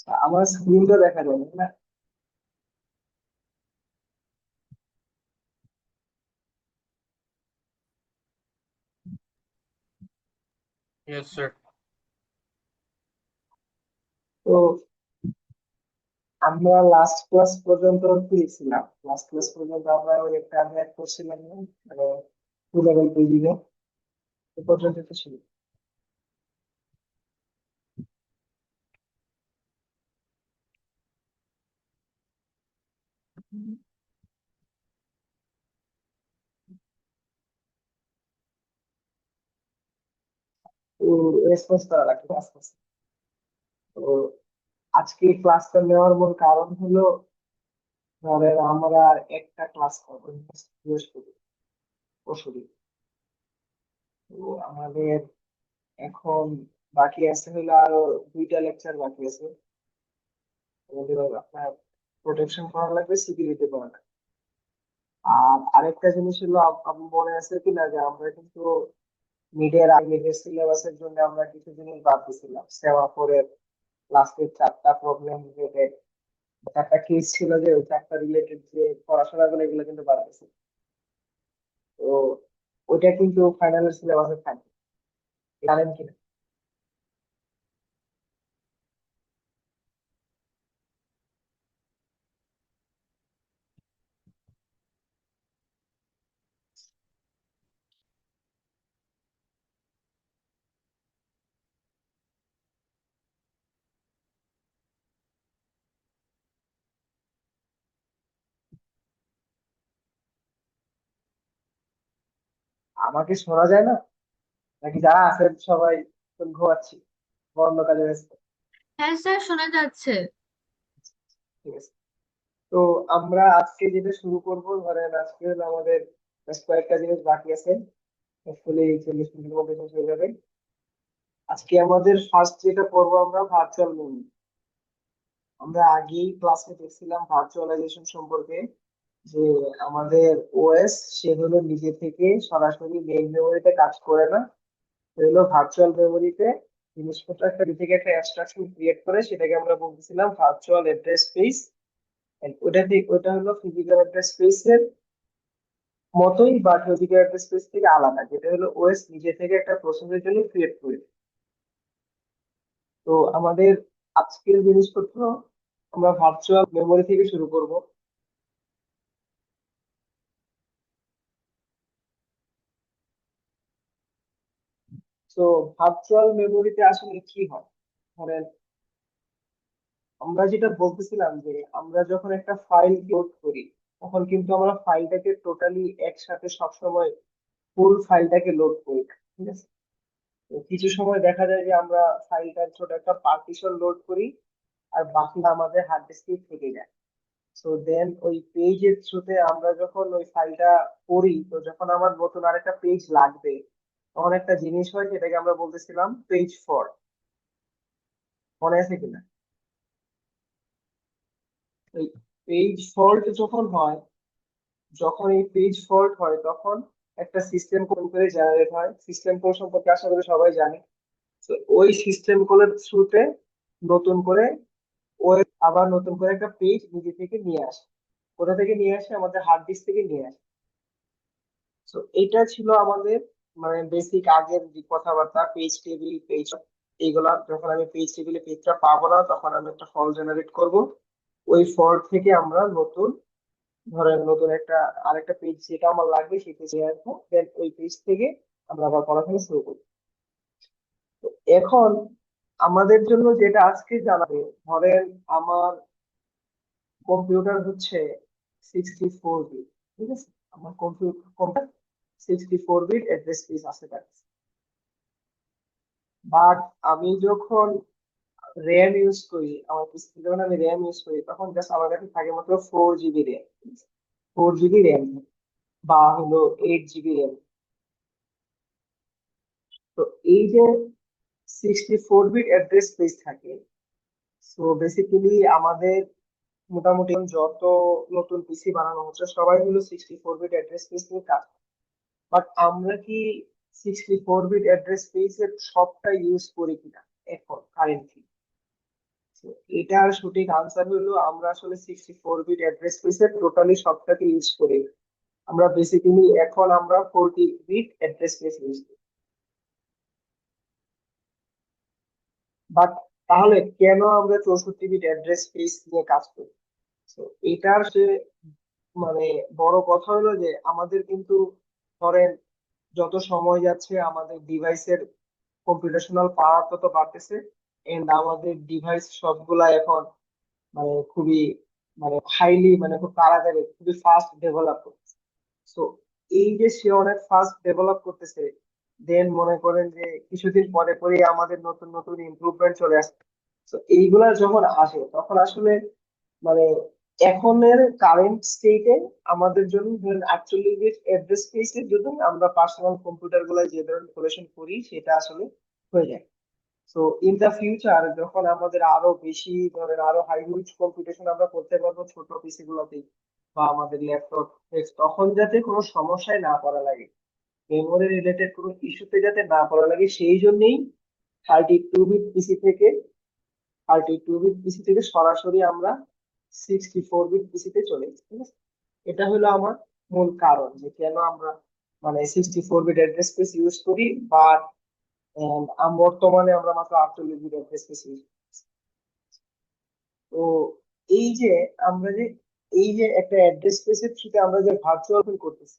আমার স্ক্রিনটা দেখা যাবে না। Yes, sir. তো আমরা লাস্ট ক্লাস পর্যন্ত পেয়েছিলাম, লাস্ট ক্লাস পর্যন্ত আমরা ওই একটা ম্যাথ করছিলাম না? মানে টু লেভেল পেজিং এ পর্যন্ত তো ছিল। তো রেসপন্স করা লাগবে আস্তে আস্তে। তো আজকে ক্লাসটা নেওয়ার মূল কারণ হলো, ধরেন আমরা একটা ক্লাস করবো বৃহস্পতি পরশুদিন। তো আমাদের এখন বাকি আছে হলো আরো দুইটা লেকচার বাকি আছে। আমাদের আপনার প্রোটেকশন করা লাগবে, সিকিউরিটি করা লাগবে। আর আরেকটা জিনিস হলো, আপনার মনে আছে কিনা যে আমরা কিন্তু মিডের আগে সিলেবাসের জন্য আমরা কিছু জিনিস বাদ দিয়েছিলাম। সেমাফোরের লাস্টের চারটা প্রবলেম রিলেটেড চারটা কেস ছিল, যে ওই চারটা রিলেটেড যে পড়াশোনা গুলো এগুলো কিন্তু বাদ দিয়েছিল। তো ওইটা কিন্তু ফাইনালের সিলেবাসে থাকবে, জানেন কিনা? আমাকে শোনা যায় না নাকি? যারা আছেন সবাই ঘুমাচ্ছি বা অন্য কাজে ব্যস্ত? হ্যাঁ স্যার, শোনা যাচ্ছে। ঠিক আছে। তো আমরা আজকে যেটা শুরু করব, ধরেন আজকে হলো আমাদের বেশ কয়েকটা জিনিস বাকি আছে, আসলে 40 মিনিটের মধ্যে শেষ হয়ে যাবে। আজকে আমাদের ফার্স্ট যেটা পড়বো আমরা ভার্চুয়াল মেমরি। আমরা আগেই ক্লাসে দেখছিলাম ভার্চুয়ালাইজেশন সম্পর্কে, যে আমাদের ওএস সে হলো নিজে থেকে সরাসরি মেইন মেমোরিতে কাজ করে না, সে হলো ভার্চুয়াল মেমোরিতে জিনিসপত্র একটা নিজে থেকে একটা অ্যাবস্ট্রাকশন ক্রিয়েট করে, সেটাকে আমরা বলতেছিলাম ভার্চুয়াল অ্যাড্রেস স্পেস। ওটা থেকে ওটা হলো ফিজিক্যাল অ্যাড্রেস স্পেসের মতোই, বা ফিজিক্যাল অ্যাড্রেস স্পেস থেকে আলাদা, যেটা হলো ওএস নিজে থেকে একটা প্রসেসের জন্য ক্রিয়েট করে। তো আমাদের আজকের জিনিসপত্র আমরা ভার্চুয়াল মেমোরি থেকে শুরু করব। তো ভার্চুয়াল মেমোরিতে আসলে কি হয়, ধরেন আমরা যেটা বলতেছিলাম যে আমরা যখন একটা ফাইল লোড করি, তখন কিন্তু আমরা ফাইলটাকে টোটালি একসাথে সবসময় ফুল ফাইলটাকে লোড করি না, ঠিক আছে? তো কিছু সময় দেখা যায় যে আমরা ফাইলটার ছোট একটা পার্টিশন লোড করি, আর বাকি আমাদের হার্ড ডিস্কে থেকে যায়। সো দেন ওই পেজের থ্রুতে আমরা যখন ওই ফাইলটা পড়ি, তো যখন আমার নতুন আরেকটা পেজ লাগবে, তখন একটা জিনিস হয় যেটাকে আমরা বলতেছিলাম পেজ ফল্ট। মনে আছে কিনা? এই পেজ ফল্ট যখন হয়, যখন এই পেজ ফল্ট হয় তখন একটা সিস্টেম কল করে জেনারেট হয়। সিস্টেম কল সম্পর্কে আশা করি সবাই জানে। তো ওই সিস্টেম কলের থ্রুতে নতুন করে ওই আবার নতুন করে একটা পেজ নিজে থেকে নিয়ে আসে। কোথা থেকে নিয়ে আসে? আমাদের হার্ড ডিস্ক থেকে নিয়ে আসে। তো এটা ছিল আমাদের মানে বেসিক আগের যে কথাবার্তা, পেজ টেবিল পেজ এইগুলা। যখন আমি পেজ টেবিলে পেজটা পাবো না, তখন আমি একটা ফল্ট জেনারেট করব। ওই ফল্ট থেকে আমরা নতুন, ধরেন নতুন একটা আরেকটা পেজ যেটা আমার লাগবে সেই পেজে আসবো, দেন ওই পেজ থেকে আমরা আবার পড়াশোনা শুরু করি। তো এখন আমাদের জন্য যেটা আজকে জানাবে, ধরেন আমার কম্পিউটার হচ্ছে 64 বিট, ঠিক আছে? আমার কম্পিউটার 64 বিট অ্যাড্রেস স্পেস আছে তার। বাট আমি যখন র্যাম ইউজ করি, আমার পিসিতে যখন আমি র্যাম ইউজ করি, তখন জাস্ট আমার কাছে থাকে মাত্র 4 জিবি র্যাম। 4 জিবি র্যাম বা হলো 8 জিবি র্যাম। তো এই যে 64 বিট অ্যাড্রেস স্পেস থাকে, সো বেসিক্যালি আমাদের মোটামুটি যত নতুন পিসি বানানো হচ্ছে সবাই হলো 64 বিট অ্যাড্রেস স্পেস নিয়ে কাজ। বাট আমরা কি 64 বিট অ্যাড্রেস স্পেস এর সবটা ইউজ করি কিনা এখন কারেন্টলি? এটার সঠিক আনসার হলো আমরা আসলে 64 বিট অ্যাড্রেস স্পেসের টোটালি সবটাকে ইউজ করি। আমরা বেসিক্যালি এখন আমরা 40 বিট অ্যাড্রেস স্পেস ইউজ করি। বাট তাহলে কেন আমরা 64 বিট অ্যাড্রেস স্পেস নিয়ে কাজ করি? তো এটার মানে বড় কথা হলো যে আমাদের কিন্তু ধরেন যত সময় যাচ্ছে আমাদের ডিভাইসের কম্পিউটেশনাল পাওয়ার তত বাড়তেছে, এন্ড আমাদের ডিভাইস সবগুলা এখন মানে খুবই মানে হাইলি মানে খুব তাড়াতাড়ি খুবই ফাস্ট ডেভেলপ করতেছে। তো এই যে সে অনেক ফাস্ট ডেভেলপ করতেছে, দেন মনে করেন যে কিছুদিন পরে পরে আমাদের নতুন নতুন ইমপ্রুভমেন্ট চলে আসছে। তো এইগুলা যখন আসে তখন আসলে মানে এখনের কারেন্ট স্টেটে আমাদের জন্য ধরেন 48 বিট অ্যাড্রেস স্পেসের জন্য আমরা পার্সোনাল কম্পিউটার গুলো যে ধরনের ইনস্টলেশন করি সেটা আসলে হয়ে যায়। তো ইন দা ফিউচার যখন আমাদের আরো বেশি ধরেন আরো হাই রিচ কম্পিউটেশন আমরা করতে পারবো ছোট পিসি গুলোতেই বা আমাদের ল্যাপটপ, তখন যাতে কোনো সমস্যায় না পড়া লাগে, মেমোরি রিলেটেড কোনো ইস্যুতে যাতে না পড়া লাগে, সেই জন্যই 32 বিট পিসি থেকে সরাসরি আমরা 64 বিট পিসিতে চলে গেছি, ঠিক আছে। এটা হলো আমার মূল কারণ যে কেন আমরা মানে 64 বিট অ্যাড্রেস স্পেস ইউজ করি, বা বর্তমানে আমরা মাত্র 48 বিট অ্যাড্রেস স্পেস ইউজ করি। তো এই যে আমরা যে এই যে একটা অ্যাড্রেস স্পেসের থ্রুতে আমরা যে ভার্চুয়াল করতেছি,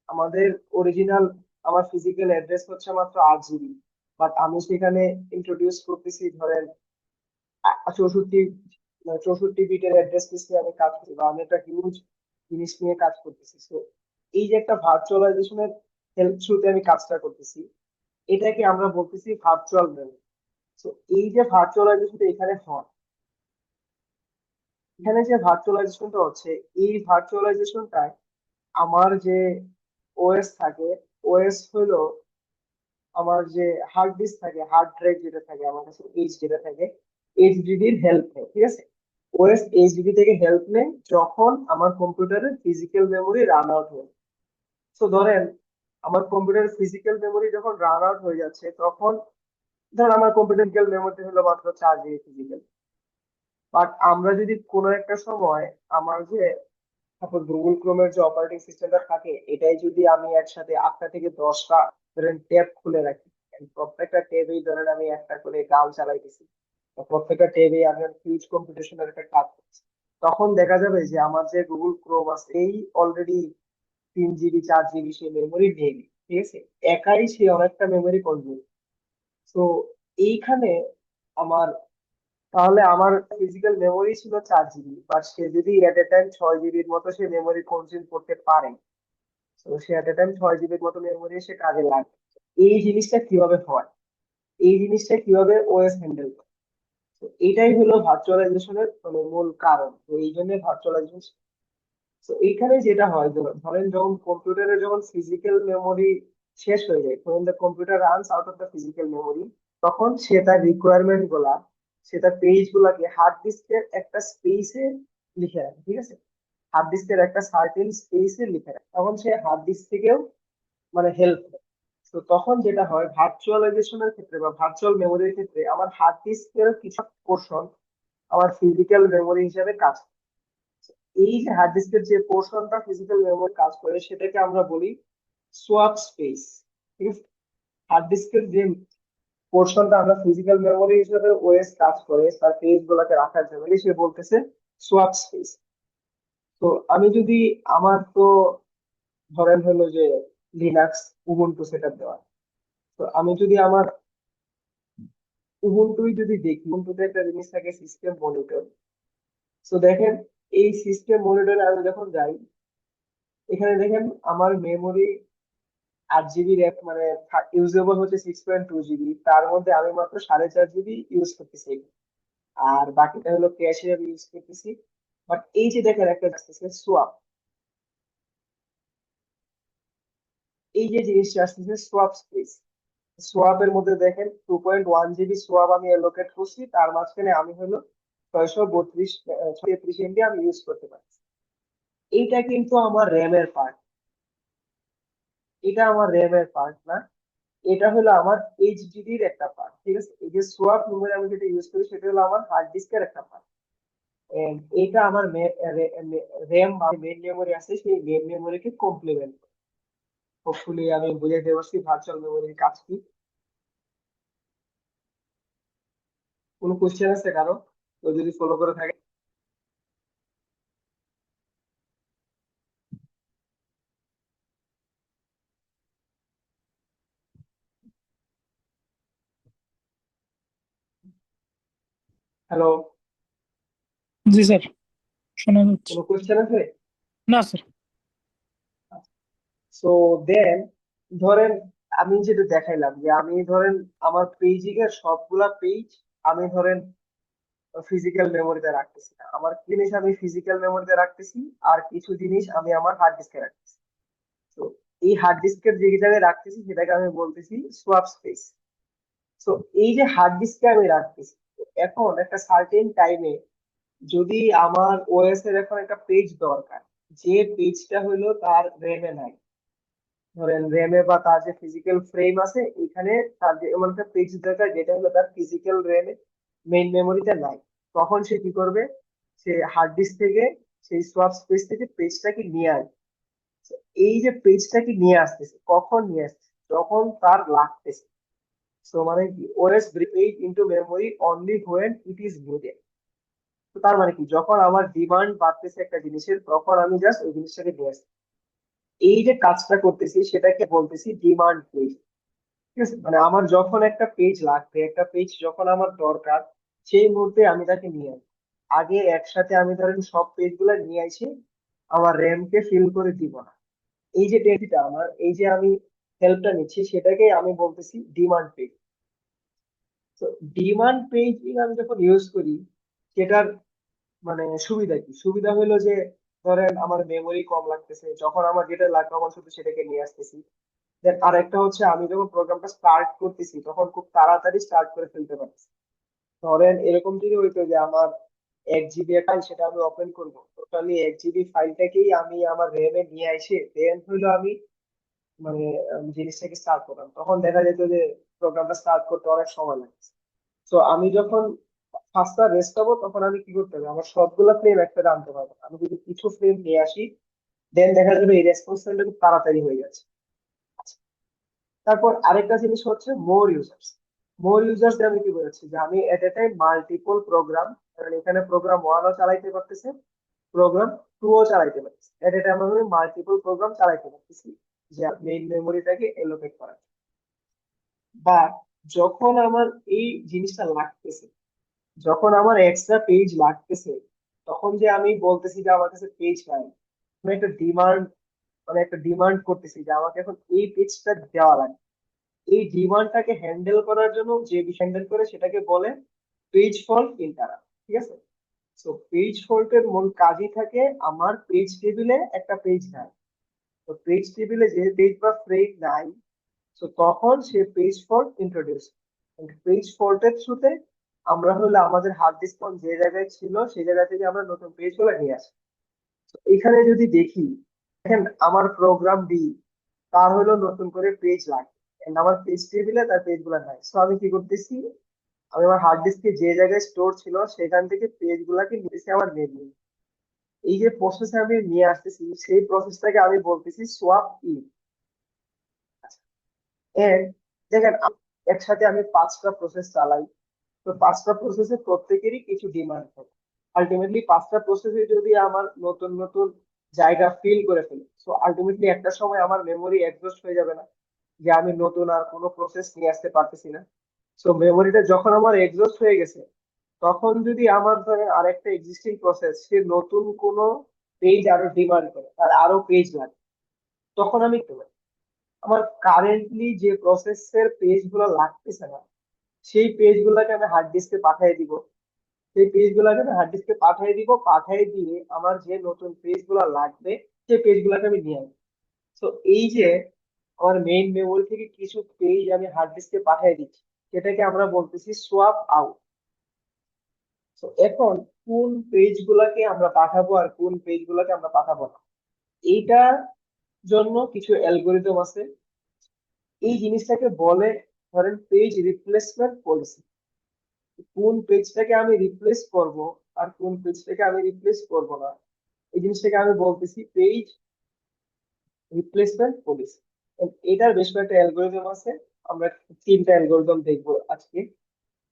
আমাদের অরিজিনাল আমার ফিজিক্যাল অ্যাড্রেস হচ্ছে মাত্র 8 জিবি, বাট আমি সেখানে ইন্ট্রোডিউস করতেছি ধরেন 64 বিটের অ্যাড্রেস স্পেস নিয়ে আমি কাজ করি বা আমি একটা হিউজ জিনিস নিয়ে কাজ করতেছি। তো এই যে একটা ভার্চুয়ালাইজেশনের হেল্প থ্রুতে আমি কাজটা করতেছি, এটাকে আমরা বলতেছি ভার্চুয়াল মেমরি। তো এই যে ভার্চুয়ালাইজেশনটা এখানে হয়, এখানে যে ভার্চুয়ালাইজেশনটা হচ্ছে, এই ভার্চুয়ালাইজেশনটায় আমার যে ওএস থাকে, ওএস হলো আমার যে হার্ড ডিস্ক থাকে, হার্ড ড্রাইভ যেটা থাকে আমার কাছে, এইচ যেটা থাকে, এইচডিডির হেল্প নেয়, ঠিক আছে। ওএস এইচডিডি থেকে হেল্প নেয় যখন আমার কম্পিউটারের ফিজিক্যাল মেমোরি রান আউট হয়। তো ধরেন আমার কম্পিউটারের ফিজিক্যাল মেমোরি যখন রান আউট হয়ে যাচ্ছে, তখন ধর আমার কম্পিউটার মেমোরি হলো মাত্র 4 জিবি ফিজিক্যাল, বাট আমরা যদি কোনো একটা সময় আমার যে তারপর গুগল ক্রোমের যে অপারেটিং সিস্টেমটা থাকে, এটাই যদি আমি একসাথে 8টা থেকে 10টা ধরেন ট্যাব খুলে রাখি, and প্রত্যেকটা ট্যাবেই ধরেন আমি একটা করে গান চালাইতেছি, তো প্রত্যেকটা ট্যাবে আমি হিউজ কম্পিউটেশনের একটা কাজ করছি, তখন দেখা যাবে যে আমার যে গুগল ক্রোম আছে এই অলরেডি 3 জিবি 4 জিবি সে মেমোরি নেই, ঠিক আছে। একাই সে অনেকটা মেমোরি কনজিউম। তো এইখানে আমার তাহলে আমার ফিজিক্যাল মেমোরি ছিল 4 জিবি, বাট সে যদি এট এ টাইম 6 জিবির মতো সে মেমোরি কনজিউম করতে পারে, তো সে এট এ টাইম 6 জিবির মতো মেমোরি সে কাজে লাগে। এই জিনিসটা কিভাবে হয়, এই জিনিসটা কিভাবে ওএস হ্যান্ডেল করে, তো এটাই হলো ভার্চুয়ালাইজেশনের মানে মূল কারণ। তো এই জন্য ভার্চুয়ালাইজেশন, তো এইখানে যেটা হয় ধরেন যখন কম্পিউটারে যখন ফিজিক্যাল মেমোরি শেষ হয়ে যায়, when the computer runs out of the physical memory, তখন সে তার রিকোয়ারমেন্ট গুলা, সে তার পেজ গুলাকে হার্ড ডিস্কের একটা স্পেসে লিখে রাখে, ঠিক আছে। হার্ড ডিস্কের একটা সার্টেন স্পেসে লিখে রাখে, তখন সে হার্ড ডিস্ক থেকেও মানে হেল্প নেয়। তো তখন যেটা হয় ভার্চুয়ালাইজেশনের ক্ষেত্রে বা ভার্চুয়াল মেমোরির ক্ষেত্রে আমার হার্ড ডিস্কের কিছু পোর্শন আমার ফিজিক্যাল মেমোরি হিসেবে কাজ করে। এই যে হার্ড ডিস্কের যে পোর্শনটা ফিজিক্যাল মেমোরি কাজ করে সেটাকে আমরা বলি সোয়াপ স্পেস, ঠিক আছে। হার্ড ডিস্কের যে পোর্শনটা আমরা ফিজিক্যাল মেমোরি হিসেবে ওএস কাজ করে তার পেজ গুলাকে রাখার জন্য, সে বলতেছে সোয়াপ স্পেস। তো আমি যদি আমার তো ধরেন হলো যে লিনাক্স উবুন্টু সেটআপ দেওয়া, তো আমি যদি আমার উবুন্টুই যদি দেখি, উবুন্টুতে একটা জিনিস থাকে সিস্টেম মনিটর। তো দেখেন এই সিস্টেম মনিটরে আমি যখন যাই, এখানে দেখেন আমার মেমোরি 8 জিবি র্যাম মানে ইউজেবল হচ্ছে 6.2 জিবি, তার মধ্যে আমি মাত্র 4.5 জিবি ইউজ করতেছি, আর বাকিটা হলো ক্যাশে আমি ইউজ করতেছি। বাট এই যে দেখেন একটা আসতেছে সোয়াপ, এই যে জিনিসটা আসতেছে সোয়াপ স্পেস, সোয়াপের মধ্যে দেখেন 2.1 জিবি সোয়াপ আমি অ্যালোকেট করছি, তার মাঝখানে আমি হলো 632 আমি ইউজ করতে পারছি। এইটা কিন্তু আমার র্যামের পার্ট, এটা আমার র্যামের পার্ট না, এটা হলো আমার এইচডিডির একটা পার্ট, ঠিক আছে। এই যে সোয়াপ মেমোরি আমি যেটা ইউজ করি সেটা হলো আমার হার্ড ডিস্কের একটা পার্ট। এটা আমার র্যাম বা মেইন মেমোরি আছে, সেই মেইন মেমোরিকে কমপ্লিমেন্ট। হোপফুলি আমি বুঝাইতে পারছি ভার্চুয়াল মেমোরির কাজ কি। কোনো কোশ্চেন আছে কারো? তো যদি ফলো করে থাকে। হ্যালো, জি স্যার, শোনা যাচ্ছে। কোনো কোশ্চেন আছে? না স্যার। সো দেন ধরেন আমি যেটা দেখাইলাম যে আমি ধরেন আমার পেজিং এর সবগুলা পেজ আমি ধরেন ফিজিক্যাল মেমোরিতে রাখতেছি না, আমার কি জিনিস আমি ফিজিক্যাল মেমোরিতে রাখতেছি আর কিছু জিনিস আমি আমার হার্ড ডিস্কে রাখতেছি। তো এই হার্ড ডিস্কের যে জায়গায় রাখতেছি সেটাকে আমি বলতেছি সোয়াপ স্পেস। তো এই যে হার্ড ডিস্কে আমি রাখতেছি, তো এখন একটা সার্টেন টাইমে যদি আমার ওএস এর এখন একটা পেজ দরকার, যে পেজটা হলো তার র্যামে নাই, ধরেন র্যামে বা তার যে ফিজিক্যাল ফ্রেম আছে এখানে তার যে এমন একটা পেজ দরকার যেটা হলো তার ফিজিক্যাল র্যামে মেইন মেমোরিতে নাই, তখন সে কি করবে? সে হার্ড ডিস্ক থেকে সেই সোয়াপ স্পেস থেকে পেজটাকে নিয়ে আসবে। তো এই যে পেজটাকে নিয়ে আসতেছে, কখন নিয়ে আসছে? যখন তার লাগতেছে। সো মানে কি, OS bring into memory only when it is needed. তো তার মানে কি, যখন আমার ডিমান্ড বাড়তেছে একটা জিনিসের তখন আমি জাস্ট ওই জিনিসটাকে নিয়ে আসছি। এই যে কাজটা করতেছি সেটাকে বলতেছি ডিমান্ড পেজ। ঠিক আছে, মানে আমার যখন একটা পেজ লাগবে, একটা পেজ যখন আমার দরকার, সেই মুহূর্তে আমি তাকে নিয়ে আসি। আগে একসাথে আমি ধরেন সব পেজ গুলা নিয়ে আসি, আমার র্যাম কে ফিল করে দিব না। এই যে টেক্সটটা আমার, এই যে আমি হেল্পটা নিচ্ছি সেটাকে আমি বলতেছি ডিমান্ড পেজ। তো ডিমান্ড পেজ আমি যখন ইউজ করি, সেটার মানে সুবিধা কি? সুবিধা হলো যে ধরেন আমার মেমোরি কম লাগতেছে, যখন আমার যেটা লাগবে তখন শুধু সেটাকে নিয়ে আসতেছি। দেন আরেকটা হচ্ছে আমি যখন প্রোগ্রামটা স্টার্ট করতেছি তখন খুব তাড়াতাড়ি স্টার্ট করে ফেলতে পারছি। ধরেন এরকম যদি হইতো যে আমার 1 জিবি ফাইল, সেটা আমি ওপেন করব, টোটালি 1 জিবি ফাইলটাকেই আমি আমার র্যামে নিয়ে এসে দেন হইলো আমি মানে জিনিসটাকে স্টার্ট করলাম, তখন দেখা যেত যে প্রোগ্রামটা স্টার্ট করতে অনেক সময় লাগছে। তো আমি যখন ফার্স্টটা রেস্ট পাবো তখন আমি কি করতে হবে, আমার সবগুলা ফ্রেম একসাথে আনতে পারবো। আমি যদি কিছু ফ্রেম নিয়ে আসি দেন দেখা যাবে এই রেসপন্স টাইমটা খুব তাড়াতাড়ি হয়ে যাচ্ছে। তারপর আরেকটা জিনিস হচ্ছে মোর ইউজার্স। মোর ইউজার্স আমি কি বলেছি যে আমি এট এ টাইম মাল্টিপল প্রোগ্রাম, কারণ এখানে প্রোগ্রাম 1ও চালাইতে পারতেছে, প্রোগ্রাম 2ও চালাইতে পারতেছে, এট এ টাইম আমি মাল্টিপল প্রোগ্রাম চালাইতে পারতেছি যে মেইন মেমোরিটাকে এলোকেট করা। বা যখন আমার এই জিনিসটা লাগতেছে, যখন আমার এক্সট্রা পেজ লাগতেছে, তখন যে আমি বলতেছি যে আমার কাছে পেজ নাই, আমি একটা ডিমান্ড মানে একটা ডিমান্ড করতেছি যে আমাকে এখন এই পেজটা দেওয়া লাগবে। এই ডিমান্ডটাকে হ্যান্ডেল করার জন্য যে হ্যান্ডেল করে সেটাকে বলে পেজ ফল্ট ইন্টারাপ্ট। ঠিক আছে। তো পেজ ফল্টের মূল কাজই থাকে আমার পেজ টেবিলে একটা পেজ নাই, তো পেজ টেবিলে যে পেজ বা ফ্রেম নাই, তো তখন সে পেজ ফল্ট ইন্ট্রোডিউস। পেজ ফল্টের থ্রুতে আমরা হলো আমাদের হার্ড ডিস্ক যে জায়গায় ছিল সেই জায়গা থেকে আমরা নতুন পেজ গুলো নিয়ে আসি। তো এখানে যদি দেখি, দেখেন আমার প্রোগ্রাম বি, তার হলো নতুন করে পেজ লাগে, and আমার পেজ টেবিলে তার পেজ গুলো নাই। তো আমি কি করতেছি, আমি আমার হার্ড ডিস্কে যে জায়গায় স্টোর ছিল সেখান থেকে পেজ গুলাকে নিতেছি আমার মেমরি। এই যে প্রসেস আমি নিয়ে আসতেছি সেই প্রসেসটাকে আমি বলতেছি সোয়াপ ই। এন্ড দেখেন একসাথে আমি 5টা প্রসেস চালাই, তো 5টা প্রসেসে প্রত্যেকেরই কিছু ডিমান্ড থাকে। আলটিমেটলি 5টা প্রসেসে যদি আমার নতুন নতুন জায়গা ফিল করে ফেলি, তো আলটিমেটলি একটা সময় আমার মেমোরি এক্সস্ট হয়ে যাবে না, যে আমি নতুন আর কোনো প্রসেস নিয়ে আসতে পারতেছি না। তো মেমোরিটা যখন আমার এক্সস্ট হয়ে গেছে, তখন যদি আমার ধরে আরেকটা এক্সিস্টিং প্রসেস সে নতুন কোনো পেজ আরো ডিমান্ড করে, তার আরো পেজ লাগে, তখন আমি কি করব? আমার কারেন্টলি যে প্রসেসের পেজ গুলো লাগতেছে না, সেই পেজ গুলাকে আমি হার্ড ডিস্কে পাঠিয়ে দিব। সেই পেজ গুলাকে আমি হার্ড ডিস্কে পাঠিয়ে দিব, পাঠিয়ে দিয়ে আমার যে নতুন পেজ গুলা লাগবে সেই পেজ গুলাকে আমি নিয়ে আসবো। তো এই যে আমার মেইন মেমোরি থেকে কিছু পেজ আমি হার্ড ডিস্কে পাঠিয়ে দিচ্ছি, সেটাকে আমরা বলতেছি সোয়াপ আউট। তো এখন কোন পেজ গুলাকে আমরা পাঠাবো আর কোন পেজ গুলাকে আমরা পাঠাবো না, এইটার জন্য কিছু অ্যালগোরিদম আছে। এই জিনিসটাকে বলে ধরেন পেজ রিপ্লেসমেন্ট পলিসি। কোন পেজটাকে আমি রিপ্লেস করব আর কোন পেজটাকে আমি রিপ্লেস করব না, এই জিনিসটাকে আমি বলতেছি পেজ রিপ্লেসমেন্ট পলিসি। এটার বেশ কয়েকটা অ্যালগোরিদম আছে। আমরা তিনটা অ্যালগোরিদম দেখবো আজকে।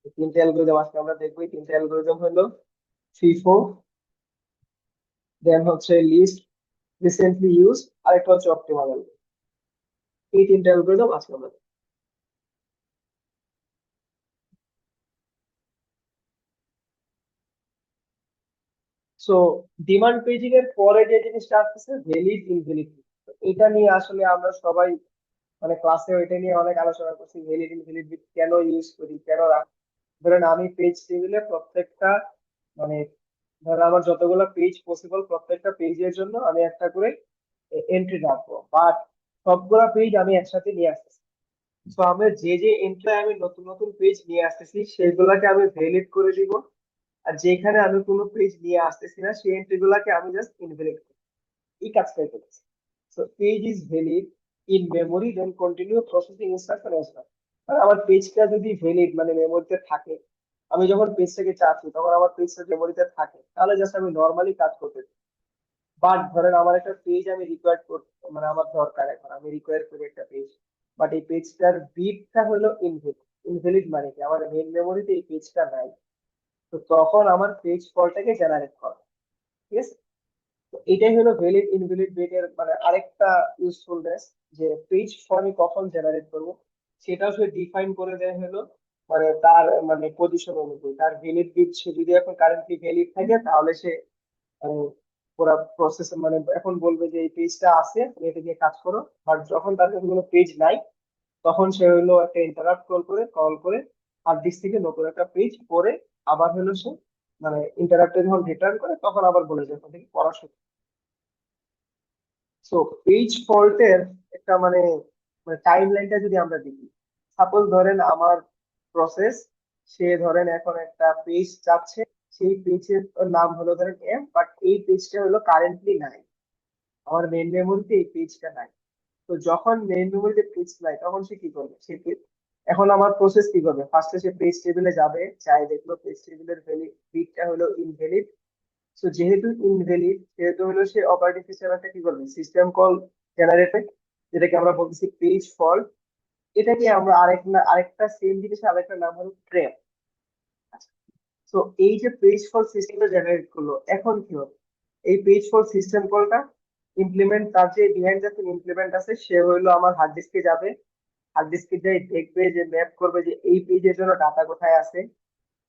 এই তিনটা অ্যালগোরিদম আজকে আমরা দেখবো। এই তিনটা অ্যালগোরিদম হলো ফিফো, দেন হচ্ছে লিস্ট রিসেন্টলি ইউজ, আর একটা হচ্ছে অপটিমাল। এই তিনটা অ্যালগোরিদম আজকে আমরা দেখবো। সো ডিমান্ড পেজিং এর পরে যে জিনিসটা আসতেছে ভ্যালিড ইনভ্যালিড, এটা নিয়ে আসলে আমরা সবাই মানে ক্লাসে এটা নিয়ে অনেক আলোচনা করছি। ভ্যালিড ইনভ্যালিড কেন ইউজ করি, কেন রাখি। ধরেন আমি পেজ টেবিলে প্রত্যেকটা মানে ধরেন আমার যতগুলো পেজ পসিবল প্রত্যেকটা পেজের জন্য আমি একটা করে এন্ট্রি রাখবো, বাট সবগুলা পেজ আমি একসাথে নিয়ে আসতেছি। তো আমি যে যে এন্ট্রি আমি নতুন নতুন পেজ নিয়ে আসতেছি সেগুলাকে আমি ভ্যালিড করে দিব, আর যেখানে আমি কোনো পেজ নিয়ে আসতেছি না সেই এন্ট্রি গুলাকে আমি জাস্ট ইনভ্যালিড করি। এই কাজটাই করতেছি। So page is valid in memory then continue processing instruction as well. আর আমার পেজটা যদি ভ্যালিড মানে মেমোরিতে থাকে, আমি যখন পেজটাকে চাচ্ছি তখন আমার পেজটা মেমোরিতে থাকে, তাহলে জাস্ট আমি নর্মালি কাজ করতে। বাট ধরেন আমার একটা পেজ আমি রিকোয়ার করতে মানে আমার দরকার, এখন আমি রিকোয়ার করি একটা পেজ, বাট এই পেজটার বিটটা হলো ইনভ্যালিড। ইনভ্যালিড মানে কি আমার মেইন মেমোরিতে এই পেজটা নাই, তো তখন আমার পেজ ফলটাকে জেনারেট করা। ঠিক আছে, তো এটাই হলো ভ্যালিড ইনভ্যালিড বিটের মানে আরেকটা ইউজফুলনেস, যে পেজ ফর্ম কখন জেনারেট করব সেটাও সে ডিফাইন করে দেয় হলো মানে তার মানে পজিশন অনুযায়ী। তার ভ্যালিড বিট সে যদি এখন কারেন্টলি ভ্যালিড থাকে তাহলে সে মানে পুরো প্রসেস মানে এখন বলবে যে এই পেজটা আছে তুমি এটা দিয়ে কাজ করো। বাট যখন তার কাছে কোনো পেজ নাই তখন সে হলো একটা ইন্টারাপ্ট কল করে হার্ড ডিস্ক থেকে নতুন একটা পেজ পড়ে আবার হলো সে মানে ইন্টারাপ্টে যখন রিটার্ন করে তখন আবার বলে যে ওখান থেকে পড়া শুরু। সো পেজ ফল্টের একটা মানে মানে টাইম লাইনটা যদি আমরা দেখি, সাপোজ ধরেন আমার প্রসেস, সে ধরেন এখন একটা পেজ চাচ্ছে, সেই পেজের নাম হলো ধরেন এম, বাট এই পেজটা হলো কারেন্টলি নাই, আমার মেইন মেমোরিতে এই পেজটা নাই। তো যখন মেইন মেমোরিতে পেজ নাই তখন সে কি করবে, এখন আমার প্রসেস কি করবে, ফার্স্টে সে পেজ টেবিলে যাবে, চাই দেখলো পেজ টেবিলের বিটটা হলো ইনভ্যালিড। তো যেহেতু ইনভ্যালিড সেহেতু হলো সে অপারেটিং সিস্টেম একটা কি করবে সিস্টেম কল জেনারেটেড, যেটাকে আমরা বলতেছি পেজ ফল্ট। এটাকে আমরা আরেকটা সেম জিনিসের আরেকটা নাম হলো ট্র্যাপ। তো এই যে পেজ ফল্ট সিস্টেমটা জেনারেট করলো, এখন কি হবে, এই পেজ ফল্ট সিস্টেম কলটা ইমপ্লিমেন্ট, তার যে বিহাইন্ড যে ইমপ্লিমেন্ট আছে সে হইলো আমার হার্ড ডিস্কে যাবে, হার্ড ডিস্কে যাই দেখবে যে ম্যাপ করবে যে এই পেজের জন্য ডাটা কোথায় আছে,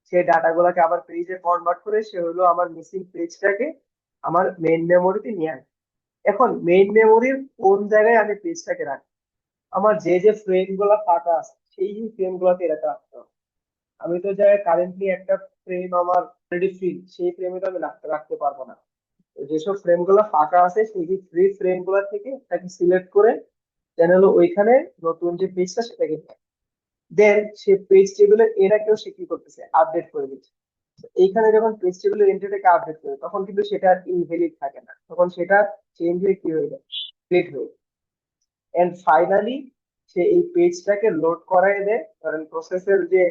সেই ডাটা গুলাকে আবার পেজে কনভার্ট করে সে হলো আমার মিসিং পেজটাকে আমার মেইন মেমোরিতে নিয়ে আসে। এখন মেইন মেমোরির কোন জায়গায় আমি পেজটাকে রাখি, আমার যে যে ফ্রেম গুলা ফাঁকা আছে সেই ফ্রেম গুলাতে এটা রাখতে হবে। আমি তো যাই কারেন্টলি একটা ফ্রেম আমার অলরেডি ফ্রি, সেই ফ্রেমে তো আমি রাখতে রাখতে পারবো না। তো যেসব ফ্রেম গুলা ফাঁকা আছে সেই ফ্রি ফ্রেম গুলা থেকে তাকে সিলেক্ট করে দেন হলো ওইখানে নতুন যে পেজটা সেটাকে দেন সে পেজ টেবিলের এটাকেও সে কি করতেছে আপডেট করে দিচ্ছে। তো এইখানে যখন পেজ টেবিলের এন্ট্রিটাকে আপডেট করে তখন কিন্তু সেটা আর ইনভ্যালিড থাকে না, তখন সেটা চেঞ্জ হয়ে কি হয়ে যায়, ক্রিয়েট হয়ে। এন্ড ফাইনালি সে এই পেজটাকে লোড করায় দেয়, ধরেন প্রসেসের যে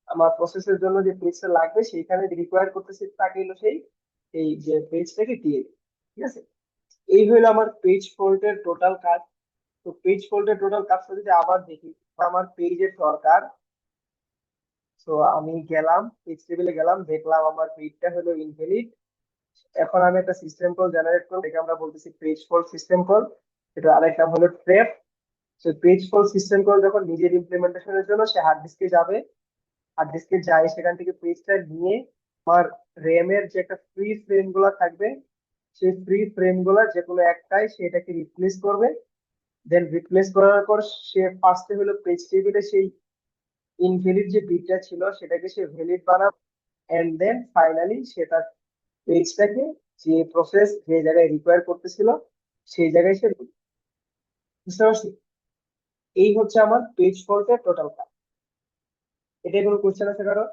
আমার প্রসেসের জন্য যে পেজটা লাগবে সেইখানে রিকোয়ার করতেছে তাকে হলো সেই এই যে পেজটাকে দিয়ে দেয়। ঠিক আছে, এই হলো আমার পেজ ফল্টের টোটাল কাজ। তো পেজ ফল্টের টোটাল কাজটা যদি আবার দেখি, আমার পেজের দরকার, তো আমি গেলাম পেজ টেবিলে গেলাম দেখলাম আমার পেজটা হলো ইনভ্যালিড। এখন আমি একটা সিস্টেম কল জেনারেট করব, এটাকে আমরা বলতেছি পেজ ফল্ট সিস্টেম কল। এটা আরেকটা হলো ট্র্যাপ। তো পেজ ফল্ট সিস্টেম কল যখন নিজের ইমপ্লিমেন্টেশনের জন্য সে হার্ড ডিস্কে যাবে, হার্ড ডিস্কে যায় সেখান থেকে পেজটা নিয়ে আমার র্যাম এর যে একটা ফ্রি ফ্রেম গুলা থাকবে সেই ফ্রি ফ্রেম গুলা যে কোনো একটাই সেটাকে রিপ্লেস করবে। দেন রিপ্লেস করার পর সে ফার্স্টে হলো পেজ টেবিলে সেই ইনভ্যালিড যে বিটটা ছিল সেটাকে সে ভ্যালিড বানাবে। এন্ড দেন ফাইনালি সে তার পেজটাকে যে প্রসেস যে জায়গায় রিকোয়ার করতেছিল সেই জায়গায় সে বুঝতে পারছি। এই হচ্ছে আমার পেজ ফল্টের টোটাল কাজ। এটাই কোনো কোশ্চেন আছে কারো?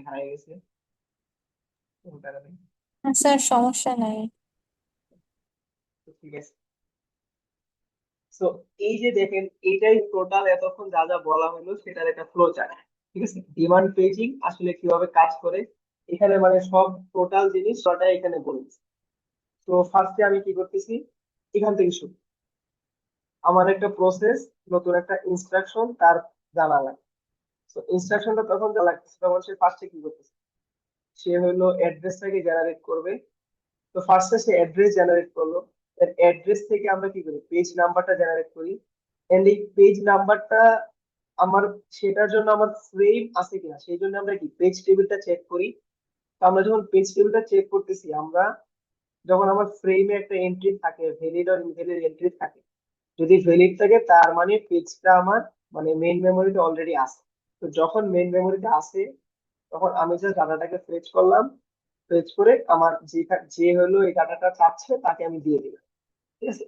হারাই হারাই গেছে, কোনো প্যারা নেই। স্যার সমস্যা নাই। তো ঠিক আছে। তো এই যে দেখেন, এটাই টোটাল এতক্ষণ যা যা বলা হলো সেটার একটা ফ্লো চার্ট। ঠিক আছে, ডিমান্ড পেজিং আসলে কিভাবে কাজ করে এখানে মানে সব টোটাল জিনিস সবটা এখানে বলছি। তো ফার্স্টে আমি কি করতেছি, এখান থেকে শুরু। আমার একটা প্রসেস, নতুন একটা ইনস্ট্রাকশন তার জানা লাগে। তো ইনস্ট্রাকশনটা তখন জানা লাগতেছে তখন সে ফার্স্টে কি করতেছে, সে হলো অ্যাড্রেসটাকে জেনারেট করবে। তো ফার্স্টে সে অ্যাড্রেস জেনারেট করলো, এর অ্যাড্রেস থেকে আমরা কি করি, পেজ নাম্বারটা জেনারেট করি। এন্ড এই পেজ নাম্বারটা আমার, সেটার জন্য আমার ফ্রেম আছে কিনা সেই জন্য আমরা কি পেজ টেবিলটা চেক করি। তো আমরা যখন পেজ টেবিলটা চেক করতেছি, আমরা যখন আমার ফ্রেমে একটা এন্ট্রি থাকে, ভ্যালিড আর ইনভ্যালিড এন্ট্রি থাকে, যদি ভ্যালিড থাকে তার মানে পেজটা আমার মানে মেইন মেমোরিতে অলরেডি আছে। তো যখন মেইন মেমোরিতে আছে তখন আমি জাস্ট ডাটাটাকে ফেচ করলাম, ফেচ করে আমার যে হলো এই ডাটাটা চাচ্ছে তাকে আমি দিয়ে দিলাম। ঠিক আছে,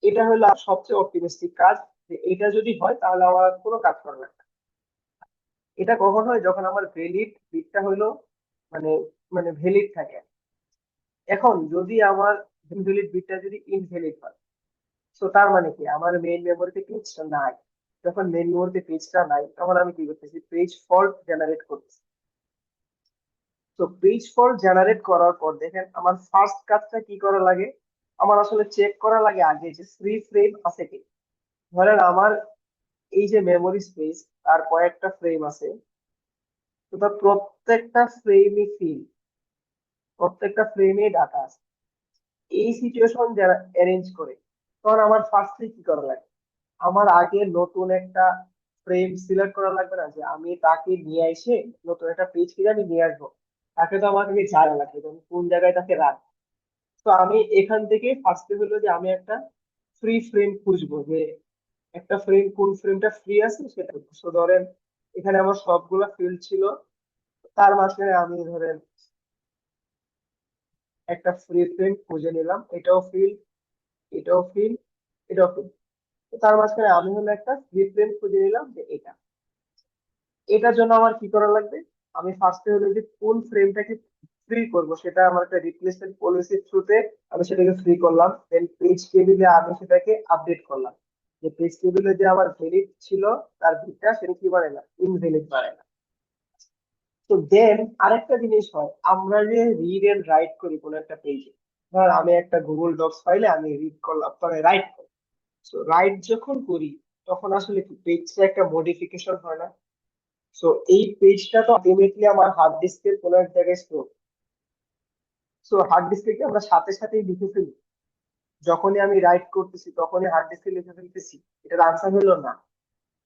এটা হলো সবচেয়ে অপটিমিস্টিক কাজ, যে এটা যদি হয় তাহলে আমার আর কোনো কাজ করা লাগবে না। এটা কখন হয়, যখন আমার ভ্যালিড বিটটা হলো মানে মানে ভ্যালিড থাকে। এখন যদি আমার ইনভ্যালিড বিটটা যদি ইনভ্যালিড হয়, তো তার মানে কি আমার মেইন মেমোরিতে পেজটা নাই। যখন মেইন মেমোরিতে পেজটা নাই তখন আমি কি করতেছি, পেজ ফল্ট জেনারেট করতেছি। তো পেজ ফল্ট জেনারেট করার পর দেখেন আমার ফার্স্ট কাজটা কি করা লাগে, আমার আসলে চেক করা লাগে আগে যে ফ্রি ফ্রেম আছে কি। ধরেন আমার এই যে মেমোরি স্পেস তার কয়েকটা ফ্রেম আছে, তো তার প্রত্যেকটা ফ্রেমই ফিল, প্রত্যেকটা ফ্রেমে ডাটা আছে। এই সিচুয়েশন যারা অ্যারেঞ্জ করে, তখন আমার ফার্স্টে কি করা লাগে, আমার আগে নতুন একটা ফ্রেম সিলেক্ট করা লাগবে না, যে আমি তাকে নিয়ে এসে নতুন একটা পেজ থেকে আমি নিয়ে আসবো, তাকে তো আমাকে জানা লাগবে যে আমি কোন জায়গায় তাকে রাখবো। তো আমি এখান থেকে ফার্স্টে হলো যে আমি একটা ফ্রি ফ্রেম খুঁজবো, যে একটা ফ্রেম কোন ফ্রেমটা ফ্রি আছে সেটা। তো ধরেন এখানে আমার সবগুলা ফিল্ড ছিল, তার মাঝখানে আমি ধরেন একটা ফ্রি ফ্রেম খুঁজে নিলাম, এটাও ফিল্ড, এটাও ফিল্ড, এটাও ফিল্ড। তার মাঝখানে আমি হলো একটা ফ্রি ফ্রেম খুঁজে নিলাম যে এটা। এটার জন্য আমার কি করা লাগবে, আমি ফার্স্টে হলো যে কোন ফ্রেমটাকে ফ্রি করব সেটা আমার একটা রিপ্লেসমেন্ট পলিসির থ্রুতে আমি সেটাকে ফ্রি করলাম। দেন পেজ টেবিলে আমি সেটাকে আপডেট করলাম, যে পেজ টেবিলে যে আমার ভ্যালিড ছিল তার ভিতটা সেটা কি বাড়ে না, ইনভ্যালিড বাড়ে না। তো দেন আরেকটা জিনিস হয়, আমরা যে রিড এন্ড রাইট করি কোনো একটা পেজে, ধর আমি একটা গুগল ডক্স ফাইলে আমি রিড করলাম পরে রাইট করি। তো রাইট যখন করি তখন আসলে কি পেজটা একটা মডিফিকেশন হয় না। সো এই পেজটা তো আলটিমেটলি আমার হার্ড ডিস্কের কোনো এক জায়গায় স্টোর। সো হার্ড ডিস্কে কি আমরা সাথে সাথেই লিখে ফেলি, যখনই আমি রাইট করতেছি তখনই হার্ড ডিস্কে লিখে ফেলতেছি? এটার আনসার হলো না।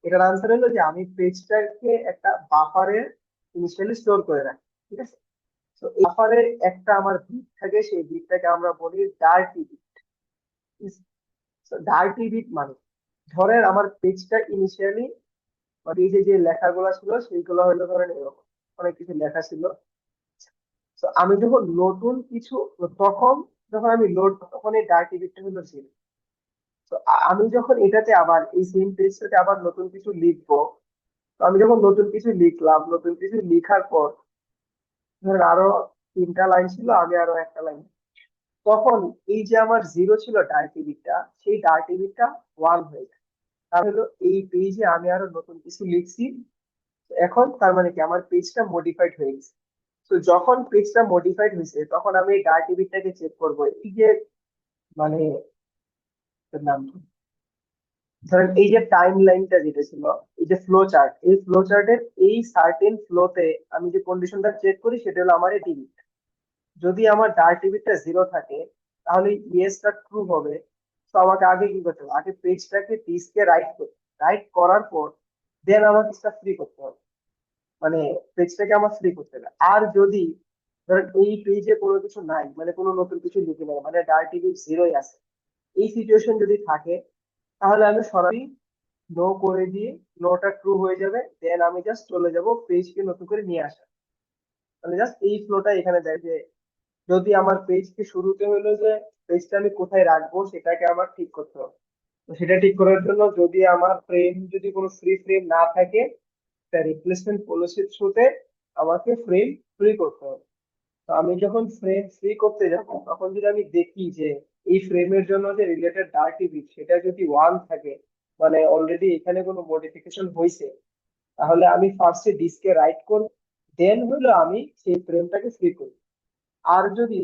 এটার আনসার হলো যে আমি পেজটাকে একটা বাফারে ইনিশিয়ালি স্টোর করে রাখি। ঠিক আছে, তো এই বাফারে একটা আমার বিট থাকে, সেই বিটটাকে আমরা বলি ডার্টি বিট। ডার্টি বিট মানে ধরেন আমার পেজটা ইনিশিয়ালি পেজে যে লেখাগুলো ছিল সেইগুলো হলো ধরেন এরকম অনেক কিছু লেখা ছিল। তো আমি যখন নতুন কিছু, তখন যখন আমি লোড তখন এই ডার্টি বিটটা হলো জিরো। তো আমি যখন এটাতে আবার এই সেম পেজটাতে আবার নতুন কিছু লিখবো, তো আমি যখন নতুন কিছু লিখলাম, নতুন কিছু লিখার পর ধরেন আরো 3টা লাইন ছিল, আমি আরো একটা লাইন, তখন এই যে আমার জিরো ছিল ডার্টি বিটটা, সেই ডার্টি বিটটা 1 হয়ে যায়। তাহলে এই পেজে আমি আরো নতুন কিছু লিখছি। তো এখন তার মানে কি আমার পেজটা মডিফাইড হয়ে গেছে। তো যখন পেজটা মডিফাইড হয়েছে তখন আমি এই ডার্টি বিটটাকে চেক করবো, এই যে মানে এর নাম কি? ধরেন এই যে টাইম লাইনটা যেটা ছিল, এই যে ফ্লো চার্ট, এই ফ্লো চার্টের এই সার্টেন ফ্লোতে আমি যে কন্ডিশনটা চেক করি সেটা হলো আমার এই টিভি। যদি আমার ডার্টি বিটটা জিরো থাকে তাহলে ইয়েসটা ট্রু হবে। তো আমাকে আগে কি করতে হবে, আগে পেজটাকে ডিস্কে রাইট করতে, রাইট করার পর দেন আমাকে সেটা ফ্রি করতে হবে, মানে পেজটাকে আমার ফ্রি করতে হবে। আর যদি ধরেন এই পেজে কোনো কিছু নাই, মানে কোনো নতুন কিছু লিখে নেই, মানে ডার্টি বিট জিরোই আছে, এই সিচুয়েশন যদি থাকে তাহলে আমি সরাসরি নো করে দিয়ে নোটা ট্রু হয়ে যাবে। দেন আমি জাস্ট চলে যাব পেজকে নতুন করে নিয়ে আসা। মানে জাস্ট এই ফ্লোটা এখানে দেয় যে যদি আমার পেজকে শুরুতে হলো যে পেজটা আমি কোথায় রাখবো সেটাকে আমার ঠিক করতে হবে। তো সেটা ঠিক করার জন্য যদি আমার ফ্রেম যদি কোনো ফ্রি ফ্রেম না থাকে, রিপ্লেসমেন্ট পলিসির থ্রুতে আমাকে ফ্রেম ফ্রি করতে হবে। তো আমি যখন ফ্রেম ফ্রি করতে যাব তখন যদি আমি দেখি যে এই ফ্রেমের জন্য যে রিলেটেড ডার্টি বিট সেটা যদি 1 থাকে, মানে অলরেডি এখানে কোনো মডিফিকেশন হয়েছে, তাহলে আমি ফার্স্টে ডিস্কে রাইট করব, দেন হলো আমি সেই ফ্রেমটাকে ফ্রি করি। আর যদি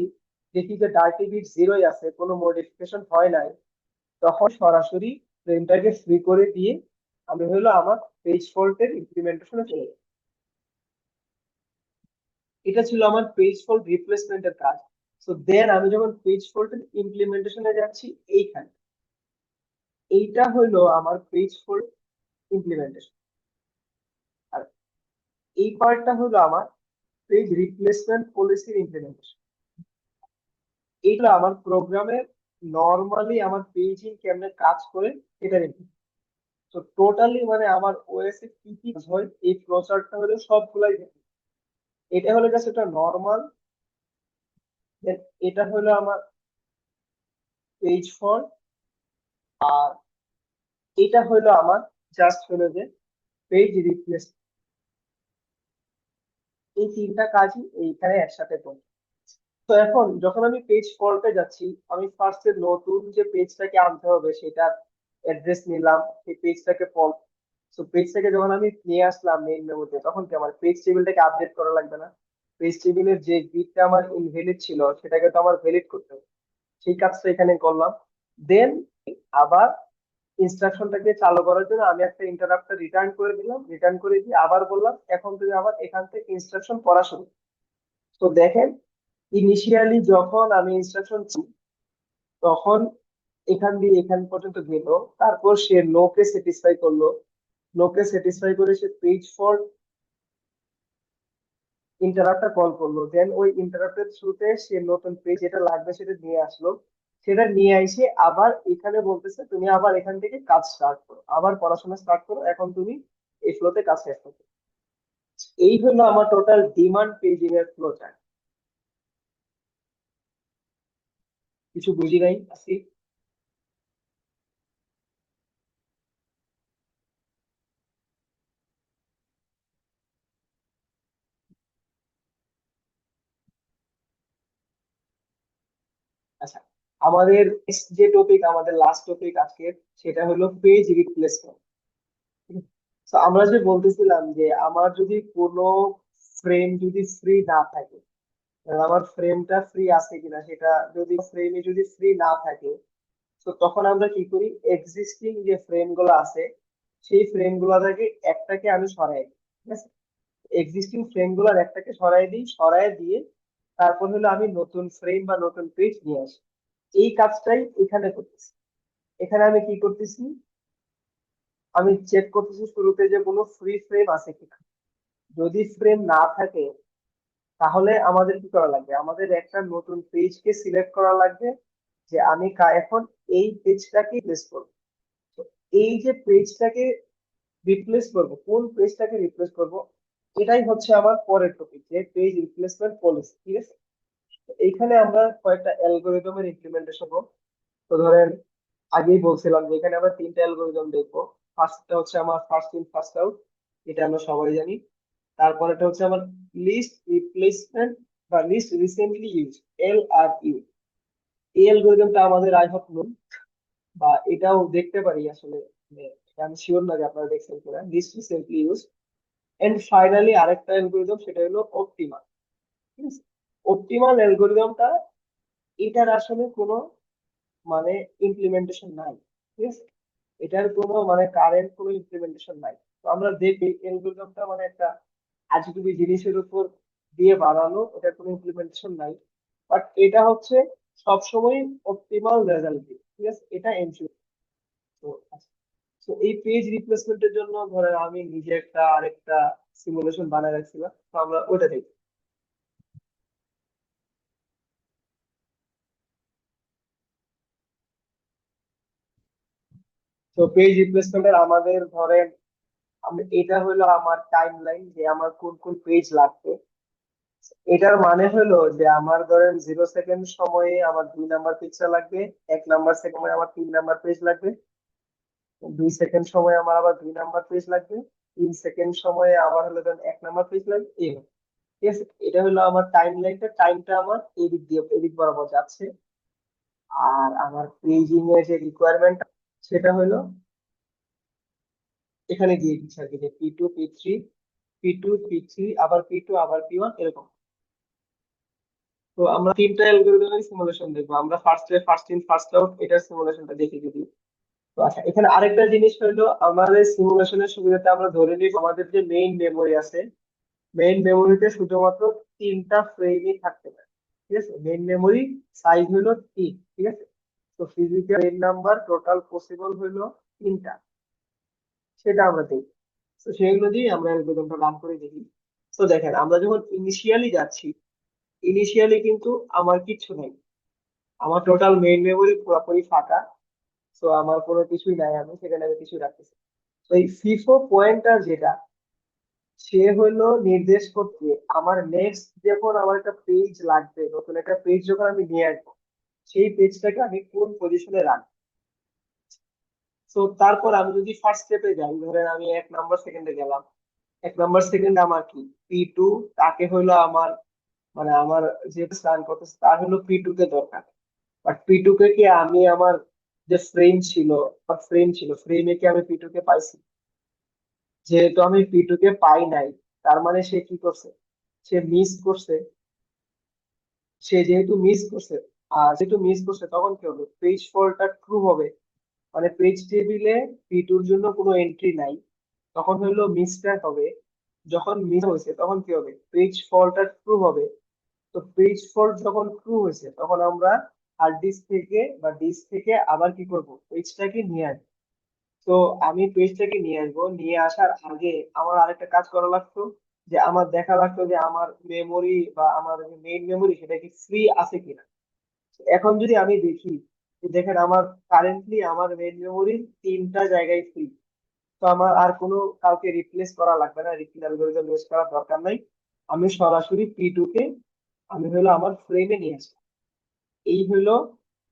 দেখি যে ডার্টি বিট 0 আছে, কোনো মডিফিকেশন হয় নাই, তখন সরাসরি ফ্রেমটাকে ফ্রি করে দিয়ে আমি হলো আমার পেজ ফল্টের ইমপ্লিমেন্টেশনে চলে যাই। এটা ছিল আমার পেজ ফল্ট রিপ্লেসমেন্টের কাজ। সো দেন আমি যখন পেজ ফল্টের ইমপ্লিমেন্টেশনে যাচ্ছি, এইখানে এইটা হলো আমার পেজ ফল্ট ইমপ্লিমেন্টেশন। আর এই পার্টটা হলো আমার পেজ রিপ্লেসমেন্ট পলিসির ইমপ্লিমেন্টেশন। এইগুলো আমার প্রোগ্রামে নর্মালি আমার পেজিং কেমনে কাজ করে এটা রেখে। তো টোটালি মানে আমার ওএস এ কি কি কাজ হয় এই ফ্লোচার্টটা হলো সবগুলাই দেখি। এটা হলো জাস্ট একটা নর্মাল, দেন এটা হলো আমার পেজ ফল্ট, আর এটা হলো আমার জাস্ট হলো যে পেজ রিপ্লেস। এই তিনটা কাজই এইখানে একসাথে করি। তো এখন যখন আমি পেজ ফল্টে যাচ্ছি, আমি ফার্স্টে নতুন যে পেজটাকে আনতে হবে সেটা অ্যাড্রেস নিলাম, সেই পেজটাকে ফল্ট। তো পেজটাকে যখন আমি নিয়ে আসলাম মেইন মেমোতে, তখন কি আমার পেজ টেবিলটাকে আপডেট করা লাগবে না? পেজ টেবিলের যে বিটটা আমার ইনভ্যালিড ছিল সেটাকে তো আমার ভ্যালিড করতে হবে। সেই কাজটা এখানে করলাম। দেন আবার ইনস্ট্রাকশনটাকে চালু করার জন্য আমি একটা ইন্টারাপ্টার রিটার্ন করে দিলাম, রিটার্ন করে দিয়ে আবার বললাম এখন তুমি আবার এখান থেকে ইনস্ট্রাকশন পড়া শুরু। তো দেখেন, ইনিশিয়ালি যখন আমি ইনস্ট্রাকশন তখন এখান দিয়ে এখান পর্যন্ত গেল, তারপর সে নোকে স্যাটিসফাই করলো, নোকে স্যাটিসফাই করে সে পেজ ফর ইন্টারাপ্টার কল করলো, দেন ওই ইন্টারাপ্টের থ্রুতে সে নতুন পেজ যেটা লাগবে সেটা নিয়ে আসলো। সেটা নিয়ে এসে আবার এখানে বলতেছে তুমি আবার এখান থেকে কাজ স্টার্ট করো, আবার পড়াশোনা স্টার্ট করো, এখন তুমি এই ফ্লোতে কাজ শেষ করো। এই হলো আমার টোটাল ডিমান্ড পেজিং এর ফ্লো চার্ট। কিছু বুঝি নাই আসি? আচ্ছা, আমাদের next যে টপিক, আমাদের লাস্ট টপিক আজকের, সেটা হলো পেজ রিপ্লেসমেন্ট। তো আমরা যে বলতেছিলাম যে আমার যদি কোনো ফ্রেম যদি ফ্রি না থাকে, আমার ফ্রেমটা ফ্রি আছে কিনা, সেটা যদি ফ্রেমে যদি ফ্রি না থাকে, তো তখন আমরা কি করি, এক্সিস্টিং যে ফ্রেম গুলো আছে সেই ফ্রেম গুলো থেকে একটাকে আমি সরাই দিই। ঠিক আছে, এক্সিস্টিং ফ্রেম গুলোর একটাকে সরাই দিই, সরাই দিয়ে তারপর হলো আমি নতুন ফ্রেম বা নতুন পেজ নিয়ে আসি। এই কাজটাই এখানে করতেছি। এখানে আমি কি করতেছি, আমি চেক করতেছি শুরুতে যে কোনো ফ্রি ফ্রেম আছে কিনা। যদি ফ্রেম না থাকে, তাহলে আমাদের কি করা লাগবে, আমাদের একটা নতুন পেজকে সিলেক্ট করা লাগবে যে আমি এখন এই পেজটাকে রিপ্লেস করবো। তো এই যে পেজটাকে রিপ্লেস করব, কোন পেজটাকে রিপ্লেস করব, এটাই হচ্ছে আমার পরের টপিক, যে পেজ রিপ্লেসমেন্ট পলিসি। ঠিক আছে, তো এইখানে আমরা কয়েকটা অ্যালগোরিদমের ইমপ্লিমেন্টেশন করব। তো ধরেন, আগেই বলছিলাম যে এখানে আমরা তিনটা অ্যালগোরিদম দেখবো। ফার্স্টটা হচ্ছে আমার ফার্স্ট ইন ফার্স্ট আউট, এটা আমরা সবাই জানি। তারপর এটা হচ্ছে আমার লিস্ট রিপ্লেসমেন্ট বা লিস্ট রিসেন্টলি ইউজ, LRU। এই অ্যালগোরিদমটা আমাদের আই হোপ নুন, বা এটাও দেখতে পারি আসলে, মানে আমি শিওর না যে আপনারা দেখছেন কিনা, least recently use. And finally আরেকটা অ্যালগোরিদম, সেটা হলো অপটিমাল। ঠিক আছে, অপটিমাল অ্যালগোরিদমটা, এটার আসলে কোনো মানে ইমপ্লিমেন্টেশন নাই। ঠিক আছে, এটার কোনো মানে কারেন্ট কোনো ইমপ্লিমেন্টেশন নাই। তো আমরা দেখি অ্যালগোরিদমটা মানে একটা আজগুবি জিনিসের উপর দিয়ে বানানো, এটার কোনো ইমপ্লিমেন্টেশন নাই, বাট এটা হচ্ছে সবসময় অপটিমাল রেজাল্ট দিবে। ঠিক আছে, এটা এনশিওর। তো তো এই পেজ রিপ্লেসমেন্টের জন্য ধরেন আমি নিজে একটা আরেকটা সিমুলেশন বানায় রাখছিলাম, তো আমরা ওটা দেখি। তো পেজ রিপ্লেসমেন্টের আমাদের ধরেন, আমি এটা হলো আমার টাইম লাইন যে আমার কোন কোন পেজ লাগবে। এটার মানে হলো যে আমার ধরেন 0 সেকেন্ড সময়ে আমার 2 নাম্বার পেজটা লাগবে, 1 নাম্বার সেকেন্ডে আমার 3 নাম্বার পেজ লাগবে, 2 সেকেন্ড সময়ে আমার আবার 2 নাম্বার পেজ লাগবে, 3 সেকেন্ড সময়ে আমার হলো ধরেন 1 নাম্বার পেজ লাগবে, এইভাবে। ঠিক আছে, এটা হলো আমার টাইম লাইনটা, টাইমটা আমার এদিক বরাবর যাচ্ছে। আর আমার পেজিং এর যে রিকোয়ারমেন্ট সেটা হলো এখানে দিয়ে দিচ্ছে আর কি, যে P2 P3 P2 P3 আবার P2 আবার P1 এরকম। তো আমরা তিনটা অ্যালগরিদমের সিমুলেশন দেখবো, আমরা ফার্স্ট ইন ফার্স্ট আউট এটার সিমুলেশনটা দেখি যদি। তো আচ্ছা, এখানে আরেকটা জিনিস হলো, আমাদের সিমুলেশনের সুবিধাতে আমরা ধরে নিই আমাদের যে মেইন মেমোরি আছে, মেইন মেমোরিতে শুধুমাত্র তিনটা ফ্রেমই থাকতে পারে। ঠিক আছে, মেইন মেমোরি সাইজ হলো 3। ঠিক আছে, তো physical frame number total possible হলো 3টা, সেটা আমরা দেখি। তো সেগুলো দিয়ে আমরা অ্যালগরিদমটা রান করে দেখি। তো দেখেন, আমরা যখন ইনিশিয়ালি যাচ্ছি, ইনিশিয়ালি কিন্তু আমার কিচ্ছু নেই, আমার টোটাল মেইন মেমোরি পুরোপুরি ফাঁকা। তো আমার কোনো কিছুই নাই, আমি সেখানে আমি কিছু রাখতেছি। তো এই ফিফো পয়েন্টার যেটা, সে হলো নির্দেশ করতে আমার নেক্সট যখন আমার একটা পেজ লাগবে, নতুন একটা পেজ যখন আমি নিয়ে আসবো, সেই পেজটাকে আমি কোন পজিশনে রাখবো। তো তারপর আমি যদি ফার্স্ট স্টেপে যাই, ধরেন আমি 1 নম্বর সেকেন্ডে গেলাম, 1 নম্বর সেকেন্ডে আমার কি P2, তাকে হলো আমার, মানে আমার যে রান করতেছে তার হলো P2 কে দরকার। বাট P2 কে কি আমি আমার যে ফ্রেমে কি আমি P2 কে পাইছি? যেহেতু আমি P2 কে পাই নাই, তার মানে সে কি করছে, সে মিস করছে। সে যেহেতু মিস করছে, আর যেহেতু মিস করছে তখন কি হবে, পেজ ফল্টটা ট্রু হবে। মানে পেজ টেবিলে P2 র জন্য কোনো এন্ট্রি নাই, তখন হলো মিসটা হবে। যখন মিস হয়েছে তখন কি হবে, পেজ ফল্টটা ট্রু হবে। তো পেজ ফল্ট যখন ট্রু হয়েছে তখন আমরা হার্ড ডিস্ক থেকে বা ডিস্ক থেকে আবার কি করব, পেজটাকে নিয়ে আসবো। তো আমি পেজটাকে নিয়ে আসবো, নিয়ে আসার আগে আমার আরেকটা কাজ করা লাগতো, যে আমার দেখা লাগতো যে আমার মেমোরি বা আমার মেইন মেমোরি সেটা কি ফ্রি আছে কিনা। এখন যদি আমি দেখি, যে দেখেন আমার কারেন্টলি আমার মেইন মেমোরির 3টা জায়গায় ফ্রি। তো আমার আর কোনো কাউকে রিপ্লেস করা লাগবে না, রিপ্লেস অ্যালগরিদম ইউজ করার দরকার নাই। আমি সরাসরি P2 কে আমি হলো আমার ফ্রেমে নিয়ে আসবো। এই হলো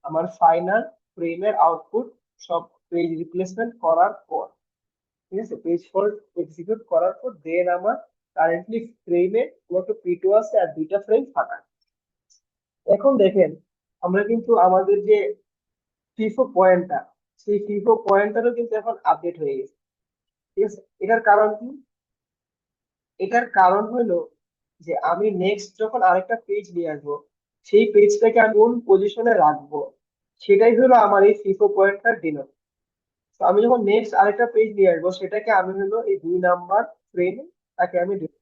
আমার ফাইনাল ফ্রেমের আউটপুট, সব পেজ রিপ্লেসমেন্ট করার পর। ঠিক আছে, পেজ ফল্ট এক্সিকিউট করার পর দেন আমার কারেন্টলি ফ্রেমে মাত্র P2 আছে আর 2টা ফ্রেম ফাঁকা। এখন দেখেন, আমরা কিন্তু আমাদের যে ফিফো পয়েন্টার, সেই ফিফো পয়েন্টারও কিন্তু এখন আপডেট হয়ে গেছে। ঠিক আছে, এটার কারণ কি? এটার কারণ হলো যে আমি নেক্সট যখন আরেকটা পেজ নিয়ে আসবো, সেই পেজটাকে আমি কোন পজিশনে রাখবো, সেটাই হলো আমার এই ফিফো পয়েন্টার ডিনোট। তো আমি যখন নেক্সট আরেকটা পেজ নিয়ে আসবো, সেটাকে আমি হলো এই 2 নাম্বার ফ্রেমে তাকে আমি দিব।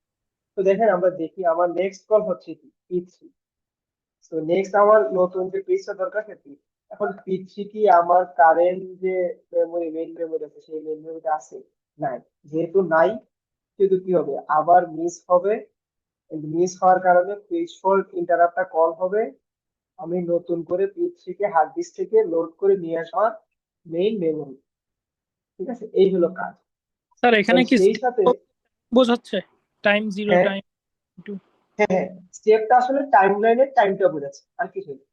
তো দেখেন, আমরা দেখি আমার নেক্সট কল হচ্ছে কি P3। তো নেক্সট আমার নতুন যে পেজটা দরকার সেটি, এখন P3 কি আমার কারেন্ট যে মেইন মেমোরি আছে সেই মেইন মেমোরিটা আছে? নাই। যেহেতু নাই, সেহেতু কি হবে, আবার মিস হবে। মিস হওয়ার কারণে পেজ ফল্ট ইন্টারাপ্টটা কল হবে। আমি নতুন করে P3 কে হার্ড ডিস্ক থেকে লোড করে নিয়ে আসা মেইন মেমোরি। ঠিক আছে, এই হলো কাজ। স্যার এখানে এবং কি সেই সাথে, বোঝাচ্ছে টাইম জিরো হ্যাঁ টাইম টু? হ্যাঁ হ্যাঁ, স্টেপটা আসলে টাইম লাইনের টাইমটা বোঝাচ্ছে, আর কিছু না।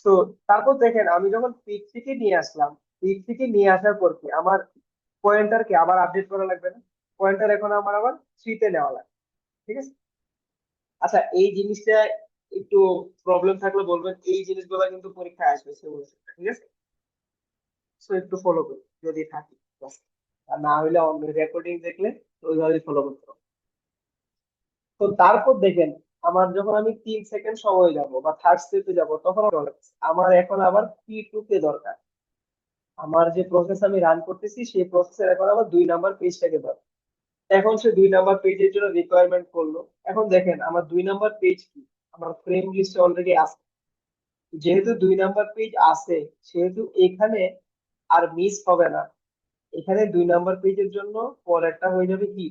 তো তারপর দেখেন, আমি যখন পিক থেকে নিয়ে আসলাম, পিক থেকে নিয়ে আসার পর কি আমার পয়েন্টারকে আবার আপডেট করা লাগবে না? পয়েন্টার এখন আমার আবার 3 তে নেওয়া লাগবে। ঠিক আছে, আচ্ছা এই জিনিসটা একটু প্রবলেম থাকলে বলবেন, এই জিনিসগুলো কিন্তু পরীক্ষায় আসবে সে বলছে। ঠিক আছে, তো একটু ফলো করি যদি থাকে, ব্যাস। আর না হলে অন্য রেকর্ডিং দেখলে ওইভাবে ফলো করতে হবে। তো তারপর দেখেন, আমার যখন আমি 3 সেকেন্ড সময় যাব বা থার্ড স্টেপে যাব, তখন আমার এখন আবার P2 কে দরকার। আমার যে প্রসেস আমি রান করতেছি সেই প্রসেসের এখন আবার 2 নাম্বার পেজটাকে দরকার। এখন সে 2 নাম্বার পেজের জন্য রিকোয়ারমেন্ট করলো। এখন দেখেন, আমার 2 নাম্বার পেজ কি আমার ফ্রেম লিস্টে অলরেডি আছে। যেহেতু 2 নাম্বার পেজ আছে, সেহেতু এখানে আর মিস হবে না। এখানে 2 নাম্বার পেজের জন্য পরেরটা হয়ে যাবে কি,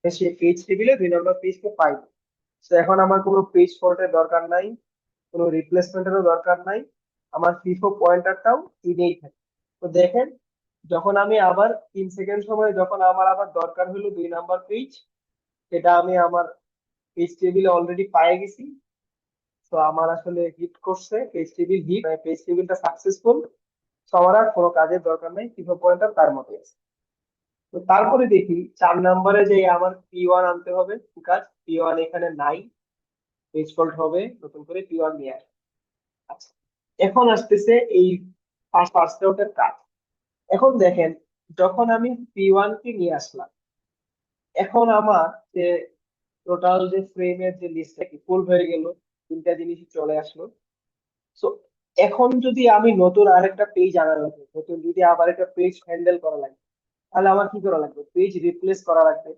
সে পেজ টেবিলে 2 নাম্বার পেজকে পাইবে। তো এখন আমার কোনো পেজ ফল্টের দরকার নাই, কোনো রিপ্লেসমেন্টেরও দরকার নাই। আমার ফিফো পয়েন্টারটাও তিনেই থাকে। তো দেখেন, যখন আমি আবার 3 সেকেন্ড সময় যখন আমার আবার দরকার হলো 2 নাম্বার পেজ, সেটা আমি আমার পেজ টেবিলে অলরেডি পাই গেছি। তো আমার আসলে হিট করছে, পেজ টেবিল হিট, পেজ টেবিলটা সাকসেসফুল। তো আমার আর কোনো কাজের দরকার নেই, ফিফো পয়েন্টার তার মতো আছে। তো তারপরে দেখি 4 নম্বরে যে আমার P1 আনতে হবে, ঠিক আছে, P1 এখানে নাই, পেজ ফল্ট হবে, নতুন করে P1 নিয়ে আসবে। আচ্ছা, এখন আসতেছে এই ফার্স্ট আউটের কাজ। এখন দেখেন, যখন আমি P1 কে নিয়ে আসলাম, এখন আমার যে টোটাল যে ফ্রেমের যে লিস্টটা কি ফুল হয়ে গেল, তিনটা জিনিস চলে আসলো। সো এখন যদি আমি নতুন আরেকটা পেজ আনার লাগে, নতুন যদি আবার একটা পেজ হ্যান্ডেল করা লাগে, তাহলে আমার কি করা লাগবে? পেজ রিপ্লেস করা লাগবে।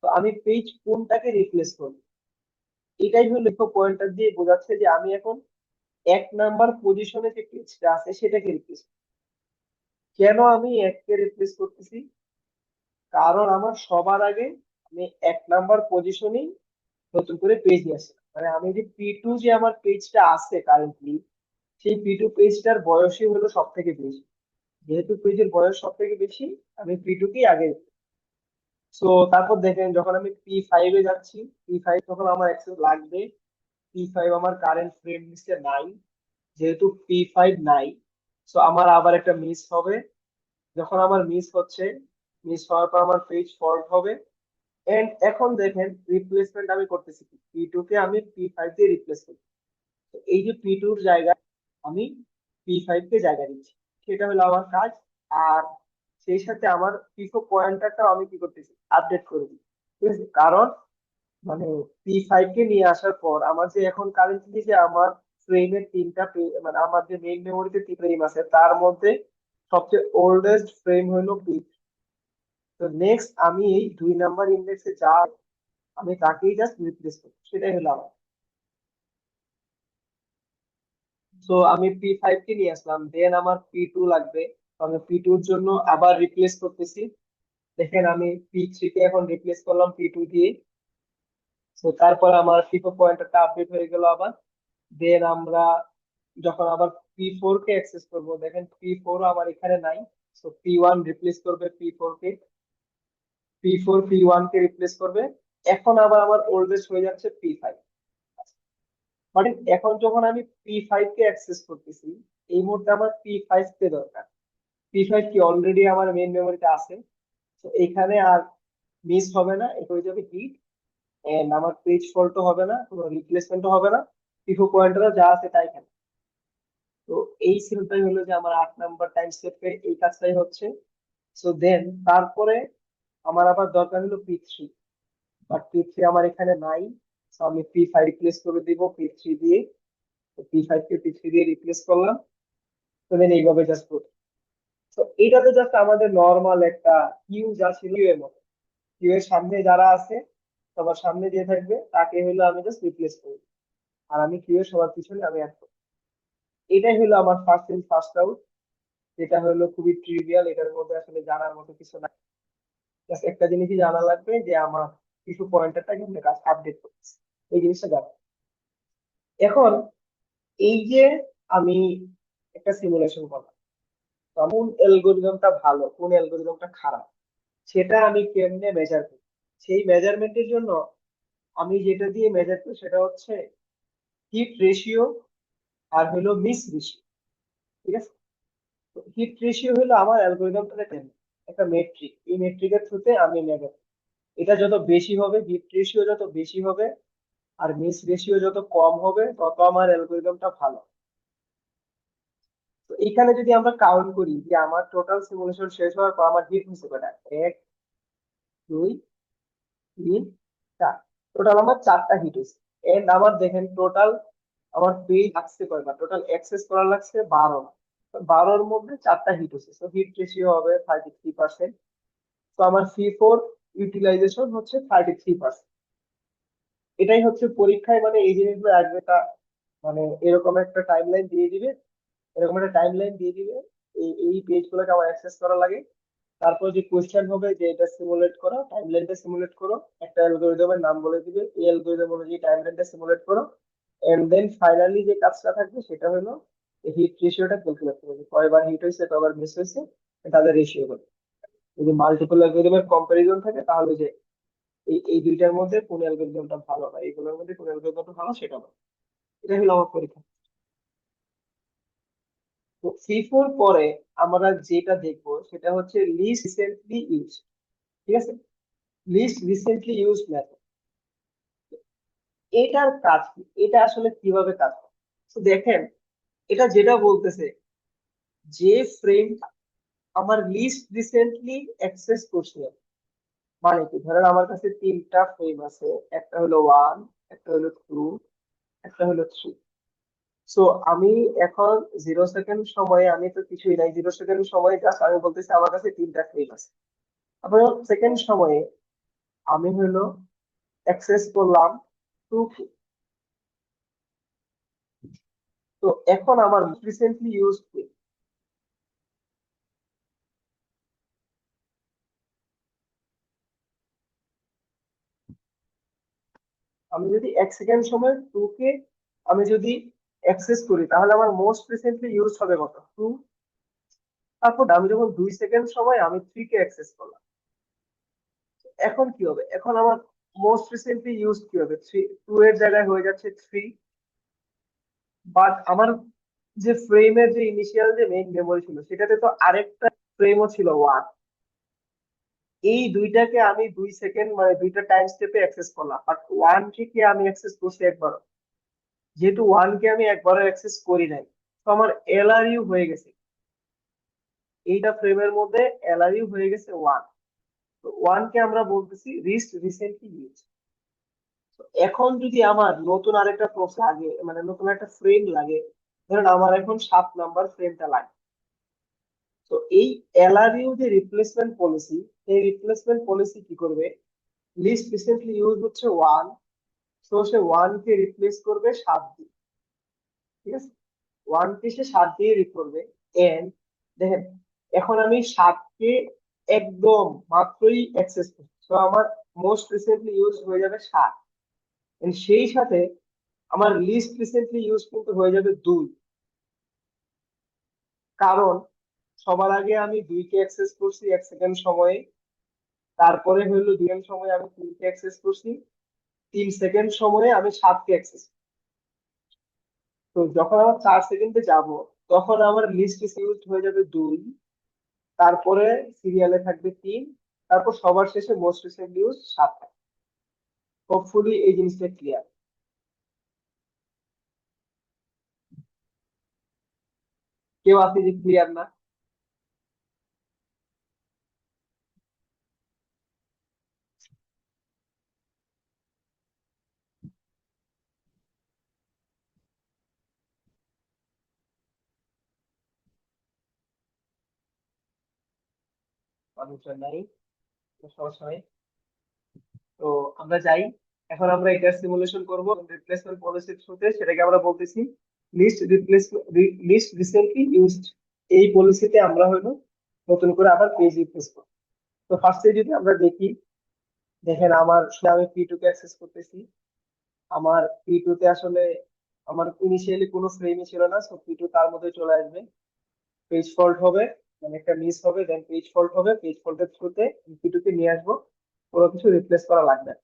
তো আমি পেজ কোনটাকে রিপ্লেস করব? এটাই হলো পয়েন্টার দিয়ে বোঝাচ্ছে যে আমি এখন 1 নাম্বার পজিশনে যে পেজটা আছে সেটাকে রিপ্লেস। কেন আমি এককে রিপ্লেস করতেছি? কারণ আমার সবার আগে আমি 1 নাম্বার পজিশনেই নতুন করে পেজ নিয়ে আসছি। মানে আমি যে P2 যে আমার পেজটা আছে কারেন্টলি, সেই P2 পেজটার বয়সই হলো সব থেকে বেশি। যেহেতু পেজের বয়স সব থেকে বেশি, আমি P2 কেই আগে। সো তারপর দেখেন, যখন আমি P5 এ যাচ্ছি, P5 তখন আমার অ্যাক্সেস লাগবে। P5 আমার কারেন্ট ফ্রেম লিস্টে নাই। যেহেতু P5 নাই, সো আমার আবার একটা মিস হবে। যখন আমার মিস হচ্ছে, মিস হওয়ার পর আমার পেজ ফল্ট হবে। এন্ড এখন দেখেন, রিপ্লেসমেন্ট আমি করতেছি কি, P2 কে আমি P5 দিয়ে রিপ্লেস করি। তো এই যে P2 এর জায়গায় আমি P5 কে জায়গা দিচ্ছি, সেটা হলো আমার কাজ। আর সেই সাথে আমার পিকো পয়েন্টারটাও আমি কি করতেছি, আপডেট করে দিই। ঠিক আছে, কারণ মানে P5 কে নিয়ে আসার পর আমার যে এখন কারেন্টলি যে আমার ফ্রেমের মানে আমার যে মেইন মেমোরিতে 3 ফ্রেম আছে, তার মধ্যে সবচেয়ে ওল্ডেস্ট ফ্রেম হলো P। তো নেক্সট আমি এই 2 নাম্বার ইন্ডেক্সে যা, আমি তাকেই জাস্ট রিপ্লেস করবো, সেটাই হলো আমার। তো আমি P5 কে নিয়ে আসলাম, দেন আমার P2 লাগবে। তো আমি P2 এর জন্য আবার রিপ্লেস করতেছি। দেখেন, আমি P3 কে এখন রিপ্লেস করলাম P2 দিয়ে। তো তারপর আমার ফিফো পয়েন্টারটা আপডেট হয়ে গেল আবার। দেন আমরা যখন আবার P4 কে অ্যাক্সেস করব, দেখেন P4 আমার এখানে নাই। তো P1 রিপ্লেস করবে P4 কে, P4 P1 কে রিপ্লেস করবে। এখন আবার আমার ওল্ডেস্ট হয়ে যাচ্ছে P5। মানে এখন যখন আমি P5 কে অ্যাক্সেস করতেছি, এই মুহূর্তে আমার P5 কে দরকার। P5 কি অলরেডি আমার মেইন মেমোরিতে আছে। তো এখানে আর মিস হবে না, এটা হয়ে যাবে হিট। এন্ড আমার পেজ ফল্টও হবে না, কোনো রিপ্লেসমেন্টও হবে না। ফিফো পয়েন্টারও যা আছে তাই থাকে। তো এই সিলটাই হলো যে আমার 8 নাম্বার টাইম স্টেপে এই কাজটাই হচ্ছে। সো দেন তারপরে আমার আবার দরকার হলো P3, বাট P3 আমার এখানে নাই। তো আমি P5 রিপ্লেস করে দিব P3 দিয়ে। P5 কে P3 দিয়ে রিপ্লেস করলাম। তো দেন এইভাবে জাস্ট করি। তো এইটা তো জাস্ট আমাদের নর্মাল একটা কিউ যা ছিল এর মতো। কিউ এর সামনে যারা আছে, সবার সামনে যে থাকবে তাকে হলো আমি জাস্ট রিপ্লেস করি। আর আমি কিউ এর সবার পিছনে আমি অ্যাড করি। এটাই হলো আমার ফার্স্ট ইন ফার্স্ট আউট। এটা হলো খুবই ট্রিভিয়াল, এটার মধ্যে আসলে জানার মতো কিছু না। জাস্ট একটা জিনিসই জানা লাগবে যে আমার কিছু পয়েন্টারটা কিন্তু কাজ আপডেট করতেছে, এই জিনিসটা জানা। এখন এই যে আমি একটা সিমুলেশন করলাম, তো কোন অ্যালগোরিদমটা ভালো, কোন অ্যালগোরিদমটা খারাপ, সেটা আমি কেমনে মেজার করি? সেই মেজারমেন্টের জন্য আমি যেটা দিয়ে মেজার করি সেটা হচ্ছে হিট রেশিও আর হলো মিস রেশিও। ঠিক আছে, তো হিট রেশিও হলো আমার অ্যালগোরিদমটাকে একটা মেট্রিক, এই মেট্রিকের থ্রুতে আমি মেজার। এটা যত বেশি হবে, হিট রেশিও যত বেশি হবে আর মিস রেশিও যত কম হবে, তত আমার অ্যালগোরিদমটা ভালো। তো এখানে যদি আমরা কাউন্ট করি যে আমার টোটাল সিমুলেশন শেষ হওয়ার পর আমার হিট হচ্ছে কয়টা, 1 2 3 4, টোটাল আমার 4টা হিট হয়েছে। এন্ড আমার দেখেন টোটাল আমার পেজ লাগছে কয়বার, টোটাল অ্যাক্সেস করা লাগছে 12। 12-র মধ্যে 4টা হিট হয়েছে, তো হিট রেশিও হবে 33%। তো আমার C4 ইউটিলাইজেশন হচ্ছে 33%। এটাই হচ্ছে পরীক্ষায়, মানে এই জিনিসগুলো আসবে তা, মানে এরকম একটা টাইমলাইন দিয়ে দিবে, এরকম একটা টাইমলাইন দিয়ে দিবে, এই এই পেজ গুলোকে আমার অ্যাক্সেস করা লাগে। তারপর যে কোয়েশ্চেন হবে যে এটা সিমুলেট করো, টাইমলাইনটা সিমুলেট করো, একটা অ্যালগোরিদমের নাম বলে দিবে, এই অ্যালগোরিদম অনুযায়ী টাইমলাইনটা সিমুলেট করো। এন্ড দেন ফাইনালি যে কাজটা থাকবে সেটা হলো হিট রেশিওটা ক্যালকুলেট করবে, কয়বার হিট হয়েছে কয়বার মিস হয়েছে, তাদের রেশিও করবে। যদি মাল্টিপল অ্যালগোরিদমের কম্পারিজন থাকে, তাহলে যে এই এই দুইটার মধ্যে কোন অ্যালগোরিদমটা ভালো বা এইগুলোর মধ্যে কোন অ্যালগোরিদমটা ভালো সেটা বলে। এটা হলো আমার পরীক্ষা। তো FIFO পরে আমরা যেটা দেখবো সেটা হচ্ছে লিস্ট রিসেন্টলি ইউজ, ঠিক আছে, লিস্ট রিসেন্টলি ইউজ মেথড। এটার কাজ কি, এটা আসলে কিভাবে কাজ করে? তো দেখেন, এটা যেটা বলতেছে যে ফ্রেম আমার লিস্ট রিসেন্টলি অ্যাক্সেস করছি আমি। মানে কি, ধরেন আমার কাছে তিনটা ফ্রেম আছে, একটা হলো 1, একটা হলো 2, একটা হলো 3। সো আমি এখন 0 সেকেন্ড সময়ে, আমি তো কিছুই নাই, 0 সেকেন্ড সময়ে জাস্ট আমি বলতেছি আমার কাছে তিনটা ফ্রেম আছে। তারপরে সেকেন্ড সময়ে আমি হলো অ্যাক্সেস করলাম 2। তো এখন আমার রিসেন্টলি ইউজ, আমি যদি 1 সেকেন্ড সময় 2 কে আমি যদি অ্যাক্সেস করি, তাহলে আমার মোস্ট রিসেন্টলি ইউজ হবে কত, 2। তারপর আমি যখন 2 সেকেন্ড সময় আমি 3 কে অ্যাক্সেস করলাম, এখন কি হবে, এখন আমার মোস্ট রিসেন্টলি ইউজ কি হবে, 3, 2 এর জায়গায় হয়ে যাচ্ছে 3। বাট আমার যে ফ্রেমের যে ইনিশিয়াল যে মেইন মেমোরি ছিল, সেটাতে তো আরেকটা ফ্রেমও ছিল 1। এই দুইটাকে আমি 2 সেকেন্ড মানে দুইটা টাইম স্টেপে অ্যাক্সেস করলাম, বাট 1 কে আমি অ্যাক্সেস করছি একবার। যেহেতু 1 কে আমি একবারও অ্যাক্সেস করি নাই, তো আমার এলআরইউ হয়ে গেছে, এইটা ফ্রেমের মধ্যে এলআরইউ হয়ে গেছে 1। তো 1 কে আমরা বলতেছি লিস্ট রিসেন্টলি ইউজ। এখন যদি আমার নতুন আরেকটা প্রসেস লাগে, মানে নতুন একটা ফ্রেম লাগে, ধরেন আমার এখন 7 নাম্বার ফ্রেমটা লাগে, তো এই এলআরইউ যে রিপ্লেসমেন্ট পলিসি, এই রিপ্লেসমেন্ট পলিসি কি করবে, লিস্ট রিসেন্টলি ইউজ হচ্ছে 1, তো সে 1 কে রিপ্লেস করবে 7 দিয়ে, ঠিক আছে, 1 কে সে 7 দিয়ে রিড করবে। এন্ড দেখেন, এখন আমি 7 কে একদম মাত্রই অ্যাক্সেস করছি, তো আমার মোস্ট রিসেন্টলি ইউজ হয়ে যাবে 7। And সেই সাথে আমার লিস্ট রিসেন্টলি ইউজ কিন্তু হয়ে যাবে 2, কারণ সবার আগে আমি 2 কে অ্যাক্সেস করছি 1 সেকেন্ড সময়ে, তারপরে হইলো 2 সময়ে আমি 3 কে অ্যাক্সেস করছি, 3 সেকেন্ড সময়ে আমি 7 কে অ্যাক্সেস। তো যখন আমার 4 সেকেন্ডে যাব, তখন আমার লিস্ট ইউজ হয়ে যাবে 2, তারপরে সিরিয়ালে থাকবে 3, তারপর সবার শেষে মোস্ট রিসেন্ট ইউজ 7। হোপফুলি এই জিনিসটা ক্লিয়ার। কেউ আছে যে ক্লিয়ার না? মানুষজন নাই, কোনো সমস্যা নেই। তো আমরা যাই, এখন আমরা এটা সিমুলেশন করব রিপ্লেসমেন্ট পলিসির থ্রুতে, সেটাকে আমরা বলতেছি least replacement, least recently used. এই পলিসিতে আমরা হলো নতুন করে আবার পেজ রিপ্লেস করব। তো ফার্স্টে যদি আমরা দেখি, দেখেন আমার আমি P2 কে অ্যাক্সেস করতেছি। আমার P2 তে আসলে আমার ইনিশিয়ালি কোনো ফ্রেমই ছিল না, সো P2 তার মধ্যে চলে আসবে। পেজ ফল্ট হবে, মানে একটা মিস হবে, দেন পেজ ফল্ট হবে, পেজ ফল্টের থ্রুতে P2 কে নিয়ে আসবো, কোনো কিছু রিপ্লেস করা লাগবে না।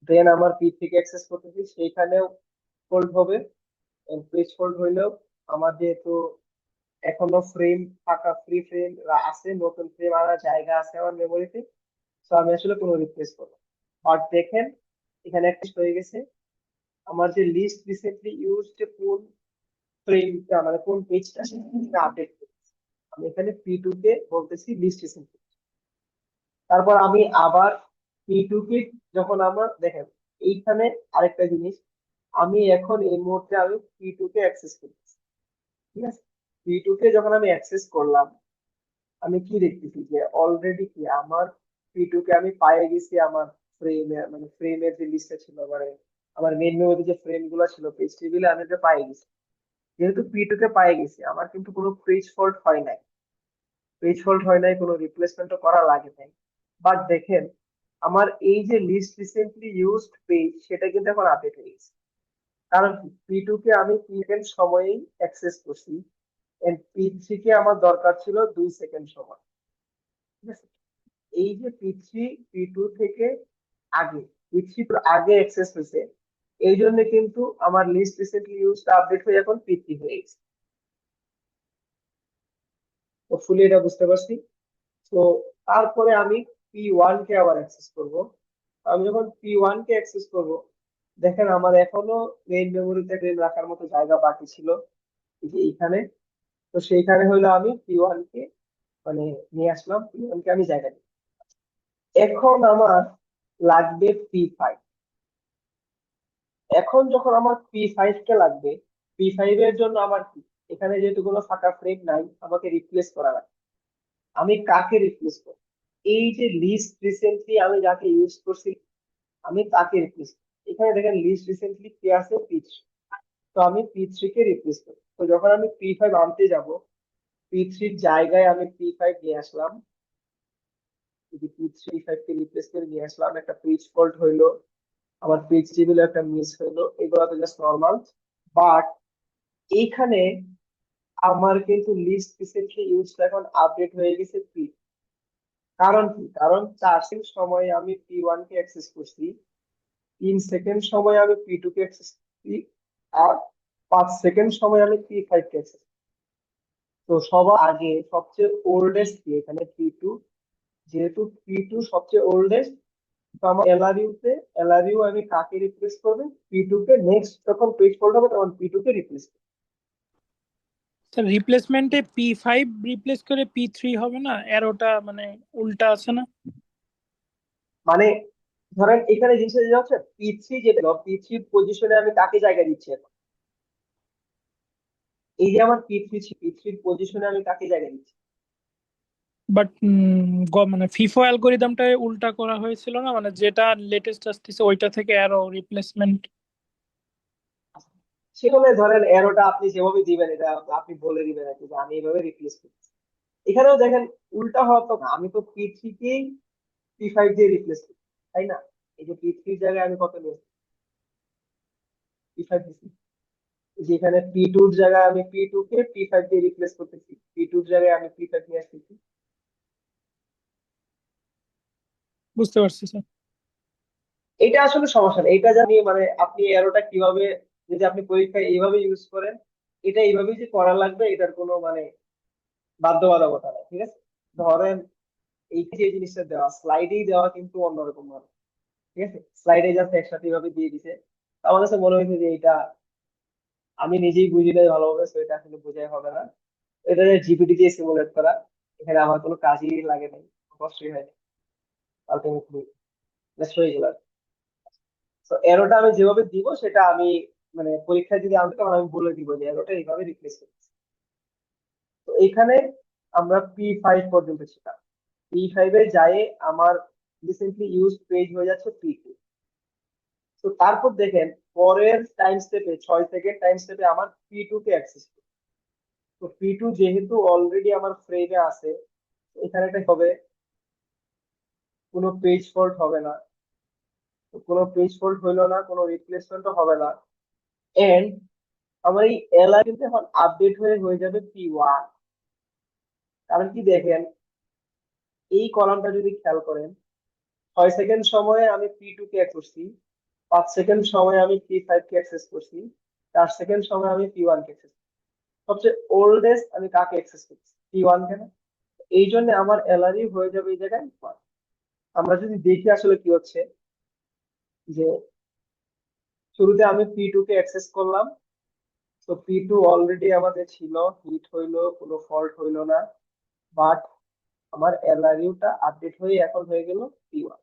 দেন আমার পি থেকে অ্যাক্সেস করতেছি, সেইখানেও ফোল্ড হবে। পেজ ফোল্ড হইলেও আমার যেহেতু এখনো ফ্রেম ফাঁকা, ফ্রি ফ্রেম আছে, নতুন ফ্রেম আনার জায়গা আছে আমার মেমোরিতে, তো আমি আসলে কোনো রিপ্লেস করবো। আর দেখেন, এখানে একটা হয়ে গেছে, আমার যে লিস্ট রিসেন্টলি ইউজড কোন ফ্রেমটা, মানে কোন পেজটা, সেটা আপডেট করতেছি। আমি এখানে P2 কে বলতেছি লিস্ট রিসেন্টলি। তারপর আমি আবার P2 কে, যখন আমার দেখেন এইখানে আরেকটা জিনিস, আমি এখন এই মুহূর্তে আমি P2 কে অ্যাক্সেস করতেছি, ঠিক আছে। P2 কে যখন আমি অ্যাক্সেস করলাম, আমি কি দেখতেছি যে অলরেডি কি আমার P2 কে আমি পায়ে গেছি আমার ফ্রেমে, মানে ফ্রেমের যে লিস্টটা ছিল, মানে আমার মেন মেমোরি যে ফ্রেম গুলো ছিল পেজ টেবিলে, আমি এটা পায়ে গেছি। যেহেতু P2 কে পায়ে গেছি, আমার কিন্তু কোনো পেজ ফল্ট হয় নাই, পেজ ফল্ট হয় নাই, কোনো রিপ্লেসমেন্টও করা লাগে নাই। বাট দেখেন, আমার এই যে লিস্ট রিসেন্টলি ইউজড পেজ, সেটা কিন্তু এখন আপডেট হয়ে গেছে। কারণ P2 কে আমি সেকেন্ড সময়েই অ্যাক্সেস করছি, এন্ড P3 কে আমার দরকার ছিল 2 সেকেন্ড সময়, ঠিক আছে। এই যে P3 P2 থেকে আগে, P3 তো আগে অ্যাক্সেস হয়েছে, এই জন্য কিন্তু আমার লিস্ট রিসেন্টলি ইউজড আপডেট হয়ে এখন P3 হয়ে গেছে। হোপফুলি এটা বুঝতে পারছি। তো তারপরে আমি P1 কে আবার অ্যাক্সেস করব। আমি যখন P1 কে অ্যাক্সেস করব, দেখেন আমার এখনো মেইন মেমোরিতে রেম রাখার মতো জায়গা বাকি ছিল, এই যে এইখানে। তো সেইখানে হলো আমি P1 কে মানে নিয়ে আসলাম, P1 কে আমি জায়গা দিই। এখন আমার লাগবে P5। এখন যখন আমার P5 কে লাগবে, P5 এর জন্য আমার কি, এখানে যেহেতু কোনো ফাঁকা ফ্রেম নাই, আমাকে রিপ্লেস করা লাগবে। আমি কাকে রিপ্লেস করব? এই যে লিস্ট রিসেন্টলি আমি যাকে ইউজ করছি, আমি তাকে রিপ্লেস। এখানে দেখেন লিস্ট রিসেন্টলি কে আছে, P3। তো আমি P3 কে রিপ্লেস করব। তো যখন আমি P5 আনতে যাব, P3 জায়গায় আমি P5 নিয়ে আসলাম, যদি P5 কে রিপ্লেস করে নিয়ে আসলাম, একটা পেজ ফল্ট হইলো, আমার পেজ টেবিলে একটা মিস হইলো, এগুলো তো জাস্ট নর্মাল। বাট এইখানে আমার কিন্তু লিস্ট রিসেন্টলি ইউজ এখন আপডেট হয়ে গেছে P। কারণ কি? কারণ 4 সেকেন্ড সময়ে আমি P1 কে অ্যাক্সেস করছি, 3 সেকেন্ড সময় আমি P2 কে অ্যাক্সেস করছি, আর 5 সেকেন্ড সময় আমি P5 কে অ্যাক্সেস। তো সবার আগে সবচেয়ে ওল্ডেস্ট কি এখানে, P2। যেহেতু P2 সবচেয়ে ওল্ডেস্ট, তো আমার এলআরইউ তে, এলআরইউ আমি কাকে রিপ্লেস করবে, P2 কে। নেক্সট যখন পেজ ফল্ট হবে তখন P2 কে রিপ্লেস করবে। স্যার রিপ্লেসমেন্টে P5 রিপ্লেস করে P3 হবে না? অ্যারোটা মানে উল্টা আছে না? মানে ধরেন এখানে জিনিসটা যেটা হচ্ছে, P3 যেটা, P3 পজিশনে আমি কাকে জায়গা দিচ্ছি এখন? এই যে আমার P3 P3 পজিশনে আমি কাকে জায়গা দিচ্ছি? বাট মানে ফিফো অ্যালগোরিদমটা উল্টা করা হয়েছিল না, মানে যেটা লেটেস্ট আসতেছে ওইটা থেকে অ্যারো রিপ্লেসমেন্ট। সেখানে ধরেন এরোটা আপনি যেভাবে দিবেন, এটা আপনি বলে দিবেন আর কি, যে আমি এইভাবে রিপ্লেস করছি। এখানেও দেখেন উল্টা হওয়া তো না, আমি তো P3 কেই P5 দিয়ে রিপ্লেস করছি, তাই না? এই যে P3 এর জায়গায় আমি কত নিয়ে P5 দিচ্ছি, যেখানে P2 এর জায়গায় আমি P2 কে P5 দিয়ে রিপ্লেস করতেছি, P2 এর জায়গায় আমি P5 নিয়ে আসতেছি। বুঝতে পারছি স্যার। এটা আসলে সমস্যা না, এটা জানি মানে আপনি এরোটা কিভাবে, যদি আপনি পরীক্ষায় এইভাবে ইউজ করেন, এটা এইভাবেই যে করা লাগবে এটার কোনো মানে বাধ্যবাধকতা নাই, ঠিক আছে? ধরেন এই যে জিনিসটা দেওয়া স্লাইডেই দেওয়া কিন্তু অন্যরকম ভাবে, ঠিক আছে, স্লাইডে জাস্ট একসাথে এইভাবে দিয়ে দিছে। তো আমার কাছে মনে হয়েছে যে এটা আমি নিজেই বুঝি নাই ভালোভাবে, তো এটা আসলে বোঝাই হবে না। এটা জিপিটি দিয়ে সিমুলেট করা, এখানে আমার কোনো কাজই লাগে নাই, কষ্টই হয়নি, আলটিমেটলি জাস্ট হয়ে গেল। তো এরোটা আমি যেভাবে দিব সেটা আমি মানে পরীক্ষায় যদি আনতে, তখন আমি বলে দিব যে এরোটা এইভাবে রিপ্লেস করছি। তো এখানে আমরা P5 পর্যন্ত ছিলাম। P5 এ যায় আমার রিসেন্টলি ইউজ পেজ হয়ে যাচ্ছে P2। তো তারপর দেখেন পরের টাইম স্টেপে, 6 সেকেন্ড টাইম স্টেপে আমার P2 কে অ্যাক্সেস। তো P2 যেহেতু অলরেডি আমার ফ্রেমে আছে, এখানে একটা হবে, কোনো পেজ ফল্ট হবে না। তো কোনো পেজ ফল্ট হইলো না, কোনো রিপ্লেসমেন্টও হবে না। এন্ড আমার এই এলআই কিন্তু এখন আপডেট হয়ে যাবে P1। কারণ কি দেখেন, এই কলামটা যদি খেয়াল করেন, 6 সেকেন্ড সময়ে আমি P2 কে অ্যাক্সেস করছি, 5 সেকেন্ড সময়ে আমি P5 কে অ্যাক্সেস করছি, 4 সেকেন্ড সময়ে আমি P1 কে অ্যাক্সেস। সবচেয়ে ওল্ডেস্ট আমি কাকে অ্যাক্সেস করছি, P1 কে না? এই জন্য আমার এলআরই হয়ে যাবে এই জায়গায় 1। আমরা যদি দেখি আসলে কি হচ্ছে, যে শুরুতে আমি P2 কে অ্যাক্সেস করলাম, তো P2 অলরেডি আমাদের ছিল, হিট হইলো, কোনো ফল্ট হইলো না। বাট আমার এলআরইউটা আপডেট হয়ে এখন হয়ে গেল P1।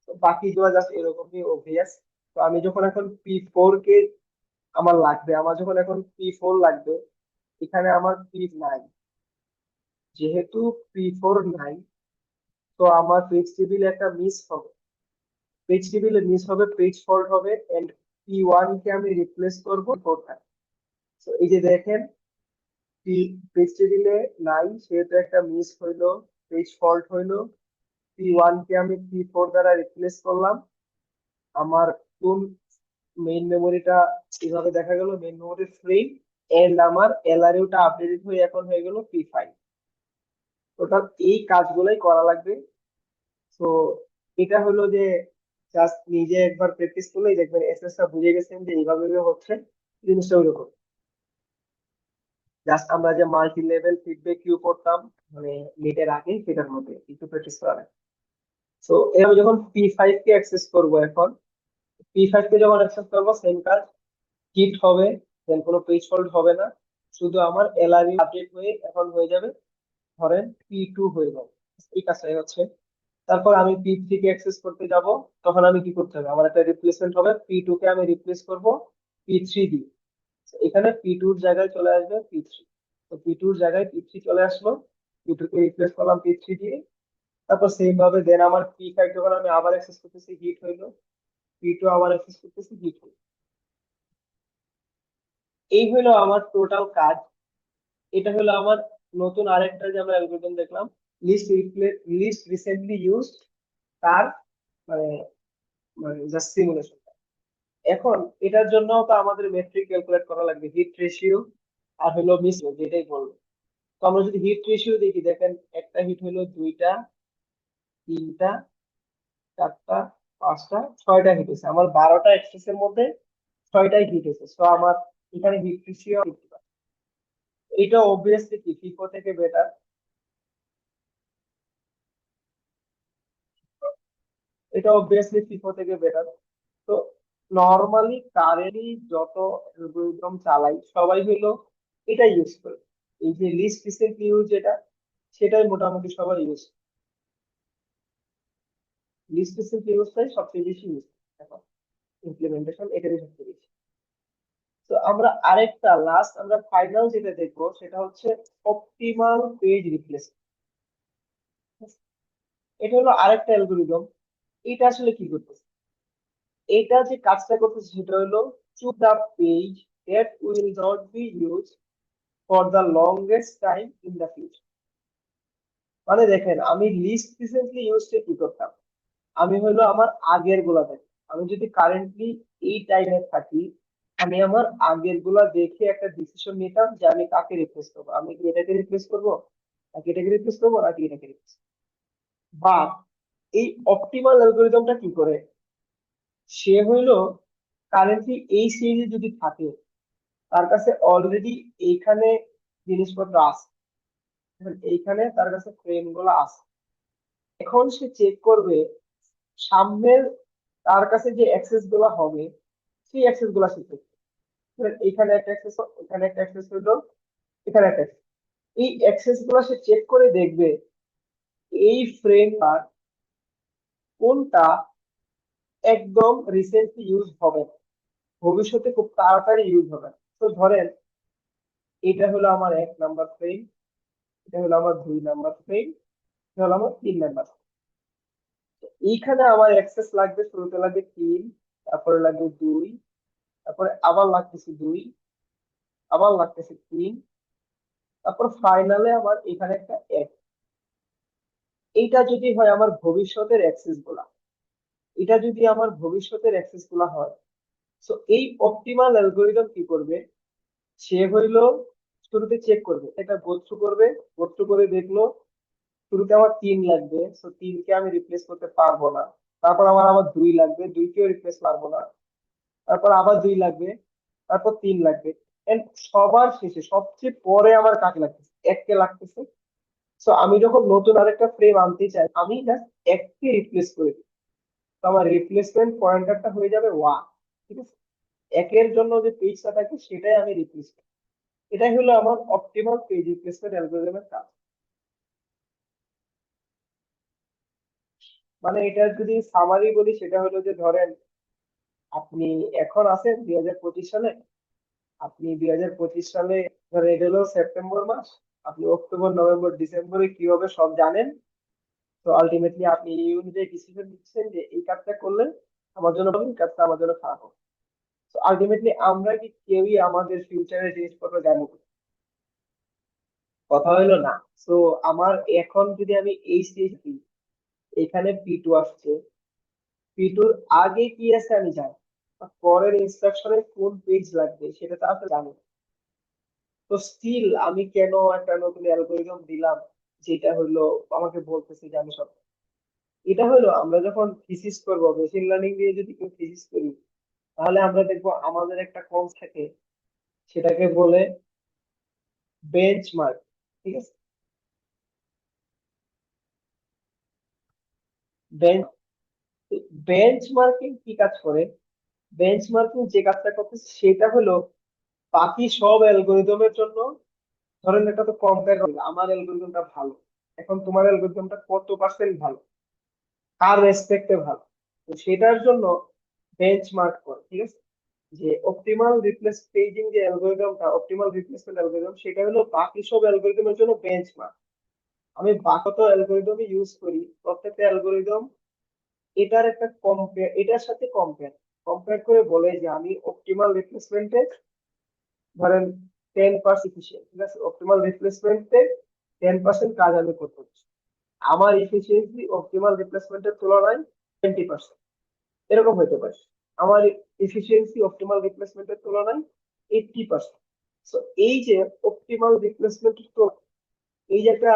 তো বাকিগুলো জাস্ট এরকমই অবভিয়াস। তো আমি যখন এখন P4 কে আমার লাগবে, আমার যখন এখন P4 লাগবে, এখানে আমার P9। যেহেতু P4 নাই, তো আমার পেজ টেবিলে একটা মিস হবে, পেজ টেবিলে মিস হবে, পেজ ফল্ট হবে, এন্ড P1 কে আমি রিপ্লেস করবো কোথায়? তো এই যে দেখেন পেজ টেবিলে নাই, সেহেতু একটা মিস হইলো, পেজ ফল্ট হইলো। P1 কে আমি P4 দ্বারা রিপ্লেস করলাম। আমার কোন মেইন মেমোরিটা এভাবে দেখা গেল, মেইন মেমোরি ফ্রি, এন্ড আমার এলআরইউটা আপডেটেড হয়ে এখন হয়ে গেল P5। ওটা এই কাজগুলাই করা লাগবে। তো এটা হলো যে জাস্ট নিজে একবার প্র্যাকটিস করলেই দেখবেন এসএস টা বুঝে গেছেন যে এইভাবে হচ্ছে জিনিসটা ওইরকম। জাস্ট আমরা যে মাল্টি লেভেল ফিডব্যাক কিউ করতাম মানে নেটের আগে সেটার মধ্যে একটু প্র্যাকটিস করা লাগে। তো এবার যখন P5 কে অ্যাক্সেস করব, এখন P5 কে যখন অ্যাক্সেস করবো সেম কাজ, হিট হবে, দেন কোনো পেজ ফল্ট হবে না, শুধু আমার এলআরই আপডেট হয়ে এখন হয়ে যাবে ধরেন P2 হয়ে যাবে, এই কাজটাই হচ্ছে। তারপর আমি P3 কে অ্যাক্সেস করতে যাব, তখন আমি কি করতে হবে, আমার একটা রিপ্লেসমেন্ট হবে, P2 কে আমি রিপ্লেস করব P3 দিয়ে। তো এখানে P2 এর জায়গায় চলে আসবে P3, তো P2 এর জায়গায় P3 চলে আসলো, P2 কে রিপ্লেস করলাম P3 দিয়ে। তারপর সেম ভাবে দেন আমার P5 যখন আমি আবার অ্যাক্সেস করতেছি হিট হইলো, P2 আবার অ্যাক্সেস করতেছি হিট হইলো। এই হলো আমার টোটাল কাজ। এটা হলো আমার নতুন আরেকটা যে আমরা অ্যালগরিদম দেখলাম, লিস্ট রিসেন্টলি ইউজড, তার মানে মানে জাস্ট সিমুলেশন। এখন এটার জন্য তো আমাদের মেট্রিক ক্যালকুলেট করা লাগবে, হিট রেশিও আর হলো মিস, যেটাই বলবো। তো আমরা যদি হিট রেশিও দেখি, দেখেন একটা হিট হলো, দুইটা, তিনটা, চারটা, পাঁচটা, ছয়টা হিট হয়েছে আমার 12টা এক্সেসের মধ্যে, ছয়টাই হিট হয়েছে। তো আমার এখানে হিট রেশিও, এটা অবভিয়াসলি কি ফিফো থেকে বেটার, এটা অবভিয়াসলি ফিফো থেকে বেটার। তো নর্মালি কারেন্টলি যত অ্যালগরিদম চালাই সবাই হলো এটা ইউজ করে, এই যে লিস্ট রিসেন্টলি ইউজ যেটা, সেটাই মোটামুটি সবাই ইউজ, লিস্ট রিসেন্টলি ইউজটাই সবচেয়ে বেশি ইউজ এখন, ইমপ্লিমেন্টেশন এটারই সবচেয়ে বেশি। তো আমরা আরেকটা লাস্ট আমরা ফাইনাল যেটা দেখবো সেটা হচ্ছে অপটিমাল পেজ রিপ্লেসমেন্ট। এটা হলো আরেকটা অ্যালগরিদম। এটা আসলে কি করতেছে, এটা যে কাজটা করতেছে সেটা হলো choose the page that will not be use for the longest time in the future. মানে দেখেন আমি লিস্ট রিসেন্টলি ইউজটা কি করতাম, আমি হলো আমার আগের গুলা দেখি, আমি যদি কারেন্টলি এই টাইমে থাকি, আমি আমার আগের গুলা দেখে একটা ডিসিশন নিতাম যে আমি কাকে রিপ্লেস করবো, আমি কি এটাকে রিপ্লেস করবো, নাকি এটাকে রিপ্লেস করবো, নাকি এটাকে রিপ্লেস। বা এই অপটিমাল অ্যালগরিদমটা কি করে, সে হইলো কারেন্টলি এই সিরিজে যদি থাকে, তার কাছে অলরেডি এইখানে জিনিসপত্র আছে, এইখানে তার কাছে ফ্রেম গুলো আছে, এখন সে চেক করবে সামনের তার কাছে যে অ্যাক্সেস গুলো হবে, সেই অ্যাক্সেস গুলা সে চেক করবে। ধরেন এইখানে একটা অ্যাক্সেস, এখানে একটা অ্যাক্সেস হলো, এখানে একটা access। এই অ্যাক্সেস গুলা সে চেক করে দেখবে এই ফ্রেম আর কোনটা একদম রিসেন্টলি ইউজ হবে না, ভবিষ্যতে খুব তাড়াতাড়ি ইউজ হবে না। তো ধরেন এটা হলো আমার 1 নাম্বার ফ্রেম, এটা হলো আমার 2 নাম্বার ফ্রেম, এটা হলো আমার 3 নাম্বার। এইখানে আমার অ্যাক্সেস লাগবে, শুরুতে লাগবে 3, তারপরে লাগবে 2, তারপরে আবার লাগতেছে 2, আবার লাগতেছে 3, তারপর ফাইনালে আমার এখানে একটা 1। এইটা যদি হয় আমার ভবিষ্যতের অ্যাক্সেস গুলা, এটা যদি আমার ভবিষ্যতের অ্যাক্সেস গুলা হয়, তো এই অপটিমাল অ্যালগোরিদম কি করবে, সে হইলো শুরুতে চেক করবে, এটা গোথ্রু করবে, গোথ্রু করে দেখলো শুরুতে আমার 3 লাগবে, তো 3 কে আমি রিপ্লেস করতে পারবো না, তারপর আমার আবার 2 লাগবে, 2 কেও রিপ্লেস পারবো না, তারপর আবার 2 লাগবে, তারপর 3 লাগবে, এন্ড সবার শেষে সবচেয়ে পরে আমার কাকে লাগতেছে, 1 কে লাগতেছে। তো আমি যখন নতুন আরেকটা ফ্রেম আনতে চাই, আমি জাস্ট 1 কে রিপ্লেস করে দিই, তো আমার রিপ্লেসমেন্ট পয়েন্টারটা হয়ে যাবে 1। ঠিক আছে, 1-এর জন্য যে পেজটা থাকে সেটাই আমি রিপ্লেস করি। এটাই হলো আমার অপটিমাল পেজ রিপ্লেসমেন্ট অ্যালগরিদমের কাজ। মানে এটা যদি সামারি বলি সেটা হলো যে ধরেন আপনি এখন আছেন 2025 সালে, আপনি 2025 সালে ধরেন এটা হলো সেপ্টেম্বর মাস, আপনি অক্টোবর নভেম্বর ডিসেম্বরে কি হবে সব জানেন। তো আলটিমেটলি আপনি এই অনুযায়ী ডিসিশন নিচ্ছেন যে এই কাজটা করলে আমার জন্য ভালো, এই কাজটা আমার জন্য খারাপ হবে। তো আলটিমেটলি আমরা কি কেউই আমাদের ফিউচারের জিনিসপত্র জানি না? কথা হলো না। তো আমার এখন যদি আমি এই স্টেজ দিই, এখানে P2 আসছে, P2-র আগে কি আছে আমি জানি, আর পরের ইনস্ট্রাকশনে কোন পেজ লাগবে সেটা তো আসলে জানি না। তো স্টিল আমি কেন একটা নতুন অ্যালগোরিদম দিলাম যেটা হলো আমাকে বলতেছে যে আমি সব, এটা হলো আমরা যখন থিসিস করব, মেশিন লার্নিং দিয়ে যদি কেউ থিসিস করি, তাহলে আমরা দেখবো আমাদের একটা কম থাকে, সেটাকে বলে বেঞ্চমার্ক, ঠিক আছে? বেঞ্চমার্কিং কি কাজ করে? বেঞ্চমার্কিং যে কাজটা করতেছে সেটা হলো বাকি সব অ্যালগোরিদমের জন্য, ধরেন একটা তো কম্পেয়ার করবে, আমার অ্যালগোরিদমটা ভালো, এখন তোমার অ্যালগোরিদমটা কত পার্সেন্ট ভালো, কার রেসপেক্টে ভালো, তো সেটার জন্য বেঞ্চমার্ক করে, ঠিক আছে? যে অপটিমাল রিপ্লেস পেজিং যে অ্যালগোরিদমটা, অপটিমাল রিপ্লেসমেন্ট অ্যালগোরিদম, সেটা হলো বাকি সব অ্যালগোরিদমের জন্য বেঞ্চমার্ক। আমি বাকি তো অ্যালগোরিদমই ইউজ করি, প্রত্যেকটা অ্যালগোরিদম এটার একটা কম্পেয়ার, এটার সাথে কম্পেয়ার কম্পেয়ার করে বলে যে আমি অপটিমাল রিপ্লেসমেন্টে ধরেন 10% এফিসিয়েন্ট, ঠিক আছে? অপটিমাল রিপ্লেসমেন্টে 10% কাজ আমি করতে পারছি, আমার এফিসিয়েন্সি অপটিমাল রিপ্লেসমেন্টের তুলনায় 20%, এরকম হতে পারে। আমার এফিসিয়েন্সি অপটিমাল রিপ্লেসমেন্টের তুলনায় 80%। সো এই যে অপটিমাল রিপ্লেসমেন্ট, তো এই যে একটা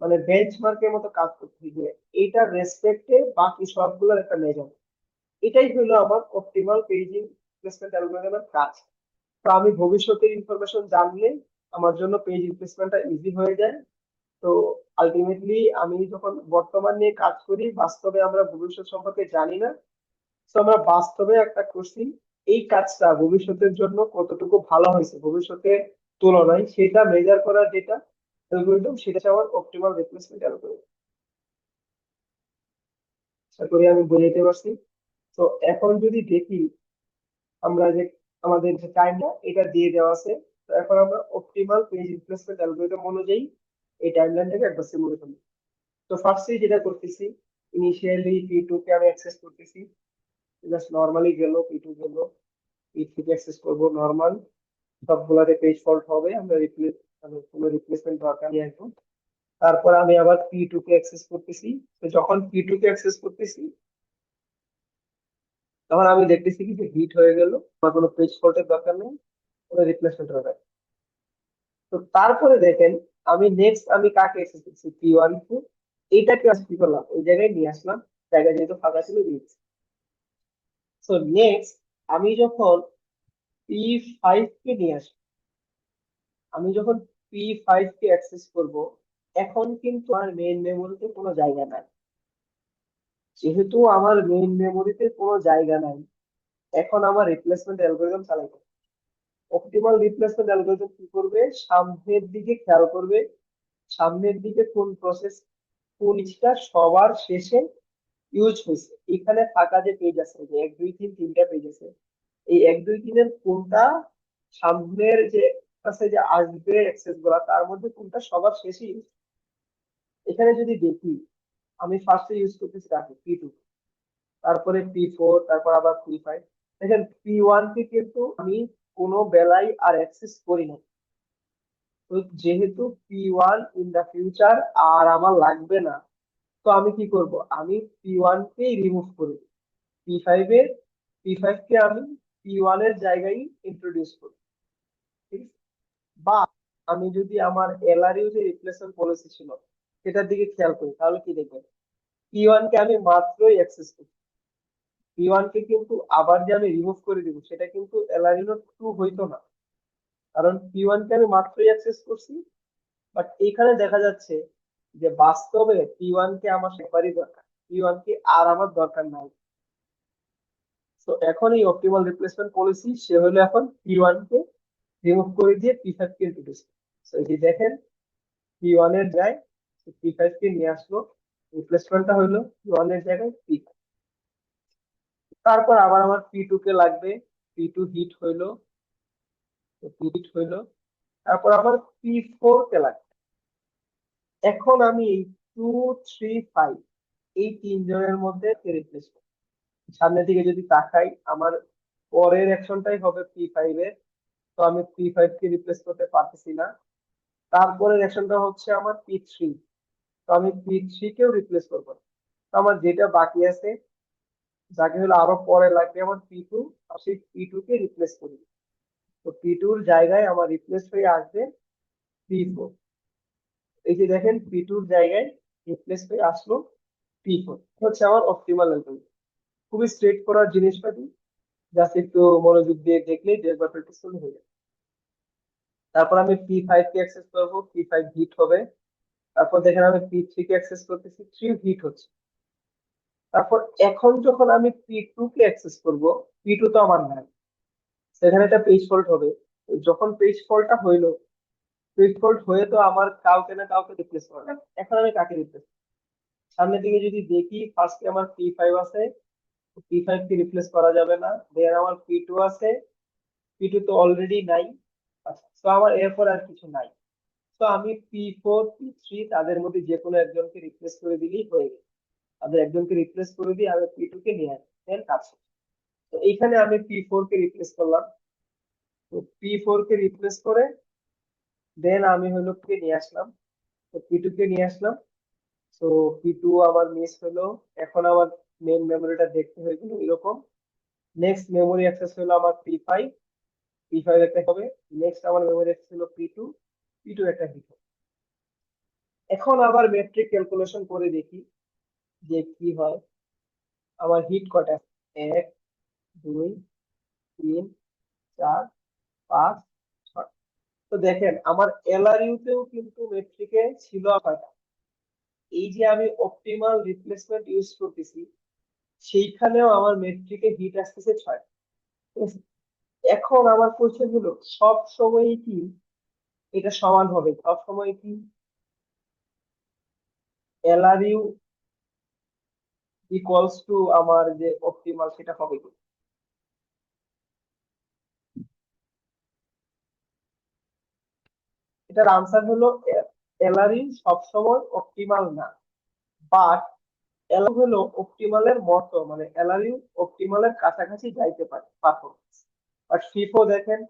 মানে বেঞ্চমার্কের মতো কাজ করতে, যে এইটার রেসপেক্টে বাকি সবগুলোর একটা মেজার, এটাই হলো আমার অপটিমাল পেজিং রিপ্লেসমেন্ট অ্যালগরিদমের কাজ। তো আমি ভবিষ্যতের ইনফরমেশন জানলে আমার জন্য পেজ রিপ্লেসমেন্টটা ইজি হয়ে যায়। তো আলটিমেটলি আমি যখন বর্তমান নিয়ে কাজ করি, বাস্তবে আমরা ভবিষ্যৎ সম্পর্কে জানি না, তো আমরা বাস্তবে একটা করছি, এই কাজটা ভবিষ্যতের জন্য কতটুকু ভালো হয়েছে ভবিষ্যতের তুলনায়, সেটা মেজার করার যেটা অ্যালগরিদম, সেটা হচ্ছে আমার অপটিমাল রিপ্লেসমেন্ট অ্যালগরিদম। আশা করি আমি বোঝাইতে পারছি। তো এখন যদি দেখি, আমরা যে আমাদের যে টাইমটা এটা দিয়ে দেওয়া আছে, তো এখন আমরা অপটিমাল পেজ রিপ্লেসমেন্ট অ্যালগরিদম অনুযায়ী এই টাইমলাইনটাকে একবার সিমুলেট করি। তো ফার্স্টে যেটা করতেছি, ইনিশিয়ালি পি2 কে আমি অ্যাক্সেস করতেছি, জাস্ট নরমালি গেল, পি2 গেল, পি3 কে অ্যাক্সেস করবো নরমাল, সবগুলাতে পেজ ফল্ট হবে, আমরা রিপ্লেস মানে কোনো রিপ্লেসমেন্ট দরকার নেই এখন। তারপর আমি আবার পি2 কে অ্যাক্সেস করতেছি, তো যখন পি2 কে অ্যাক্সেস করতেছি তখন আমি দেখতেছি কি যে হিট হয়ে গেল, আমার কোনো পেজ ফল্টের দরকার নেই, কোনো রিপ্লেসমেন্ট দরকার। তো তারপরে দেখেন, আমি নেক্সট আমি কাকে অ্যাক্সেস করছি, পি1 কে, এইটাকে আমি কি করলাম, ওই জায়গায় নিয়ে আসলাম, জায়গা যেহেতু ফাঁকা ছিল দিয়েছি। তো নেক্সট আমি যখন পি5 কে নিয়ে আসি, আমি যখন পি5 কে অ্যাক্সেস করব, এখন কিন্তু আমার মেইন মেমোরিতে কোনো জায়গা নাই। যেহেতু আমার মেইন মেমোরিতে কোনো জায়গা নাই, এখন আমার রিপ্লেসমেন্ট অ্যালগরিদম চালাইতে হবে। অপটিমাল রিপ্লেসমেন্ট অ্যালগরিদম কি করবে, সামনের দিকে খেয়াল করবে, সামনের দিকে কোন প্রসেস, কোন জিনিসটা সবার শেষে ইউজ হয়েছে। এখানে ফাঁকা যে পেজ আছে, যে 1 2 3 3টা পেজ আছে, এই 1 2 3-এর কোনটা সামনের যে আছে যে আসবে অ্যাক্সেস গুলা, তার মধ্যে কোনটা সবার শেষে use। এখানে যদি দেখি, আমি ফার্স্টে ইউজ করতেছি কাকে, পি2, তারপরে পি4, তারপর আবার পি5। দেখেন পি1 কে কিন্তু আমি কোনো বেলায় আর অ্যাক্সেস করি না। তো যেহেতু পি1 ইন দা ফিউচার আর আমার লাগবে না, তো আমি কি করব, আমি পি1 কে রিমুভ করি, পি5 এর পি5 কে আমি পি1 এর জায়গায় ইন্ট্রোডিউস করি, ঠিক আছে? বা আমি যদি আমার এলআরইউ যে রিপ্লেসমেন্ট পলিসি ছিল সেটার দিকে খেয়াল করি, তাহলে কি দেখবেন, পি1 কে আমি মাত্রই অ্যাক্সেস করি, পি1 কে কিন্তু আবার যে আমি রিমুভ করে দিব সেটা কিন্তু এলআরইউ টু হইতো না, কারণ পি1 কে আমি মাত্রই অ্যাক্সেস করছি। বাট এখানে দেখা যাচ্ছে যে বাস্তবে পি1 কে আমার একবারই দরকার, পি1 কে আর আমার দরকার নাই। তো এখন এই অপটিমাল রিপ্লেসমেন্ট পলিসি সে হলো এখন পি1 কে রিমুভ করে দিয়ে পি5 কে ইন্ট্রোডিউস। তো এই যে দেখেন, পি1 এর যায় পি5 কে নিয়ে আসলো, রিপ্লেসমেন্টটা হইলো পি1 এর জায়গায় পি5। তারপর আবার আমার পি2 কে লাগবে, পি2 হিট হইলো, হিট হইলো, তারপর আবার পি4 কে লাগবে। এখন আমি এই 2 3 5 এই তিনজনের মধ্যে রিপ্লেস করব। সামনের দিকে যদি তাকাই, আমার পরের অ্যাকশনটাই হবে পি5 এর, তো আমি পি5 কে রিপ্লেস করতে পারতেছি না। তারপরের অ্যাকশনটা হচ্ছে আমার পি3, তো আমি পি3 কেও রিপ্লেস করবো না। তো আমার যেটা বাকি আছে, যাকে হলো আরো পরে লাগবে আমার পি2, আর সেই পি2 কে রিপ্লেস করি। তো পি2 এর জায়গায় আমার রিপ্লেস হয়ে আসবে পি4। এই যে দেখেন পি2 এর জায়গায় রিপ্লেস হয়ে আসলো পি4, হচ্ছে আমার অপটিমাল অ্যালগরিদম। খুবই স্ট্রেট করার জিনিসপাতি, জাস্ট একটু মনোযোগ দিয়ে দেখলেই দেখবার প্র্যাকটিস করলে হয়ে যাবে। তারপর আমি P5 কে অ্যাক্সেস করবো, P5 হিট হবে। তারপর দেখেন আমি P3 কে অ্যাক্সেস করতেছি, 3 হিট হচ্ছে। তারপর এখন যখন আমি P2 কে অ্যাক্সেস করব, P2 তো আমার নাই, সেখানে একটা পেজ ফল্ট হবে। তো যখন পেজ ফল্টটা হইলো, পেজ ফল্ট হয়ে তো আমার কাউকে না কাউকে রিপ্লেস করা লাগবে। এখন আমি কাকে রিপ্লেস? সামনের দিকে যদি দেখি, ফার্স্টে আমার P5 আছে, P5 কে রিপ্লেস করা যাবে না। দেন আমার P2 আছে, P2 তো অলরেডি নাই। আচ্ছা, তো আমার এরপর আর কিছু নাই। তো আমি P4 P3 তাদের মধ্যে যে কোনো একজনকে রিপ্লেস করে দিলেই হয়ে গেল। তাদের একজনকে রিপ্লেস করে দিয়ে আমি P2 কে নিয়ে আসি, দেন কাজ শেষ। তো এইখানে আমি P4 কে রিপ্লেস করলাম। তো P4 কে রিপ্লেস করে দেন আমি হলো কে নিয়ে আসলাম, তো P2 কে নিয়ে আসলাম। তো P2 আমার মিস হলো। এখন আমার মেন মেমোরিটা দেখতে হয়ে গেল এরকম। নেক্সট মেমোরি অ্যাক্সেস হলো আমার P5, P5 একটা হবে। নেক্সট আমার মেমোরি অ্যাক্সেস হলো P2, P2 একটা হিট হবে। এখন আবার মেট্রিক ক্যালকুলেশন করে দেখি যে কি হয়। আমার হিট কয়টা? 1 2 3 4 5 6। তো দেখেন আমার এলআরইউ তেও কিন্তু মেট্রিকে ছিল কয়টা? এই যে আমি অপটিমাল রিপ্লেসমেন্ট ইউজ করতেছি, সেইখানেও আমার মেট্রিকে হিট আসতেছে 6। ঠিক আছে? এখন আমার কোশ্চেন হলো, সব সময় কি এটা সমান হবে? সব সময় কি এলআরইউ ইকুয়ালস টু আমার যে অপটিমাল সেটা হবে কি? এটার আনসার হলো এলআরইউ সবসময় অপটিমাল না, বাট এলআরইউ হলো অপটিমালের মতো, মানে এলআরইউ অপটিমালের কাছাকাছি যাইতে পারে পারফরমেন্স। বাট ফিফো দেখেন,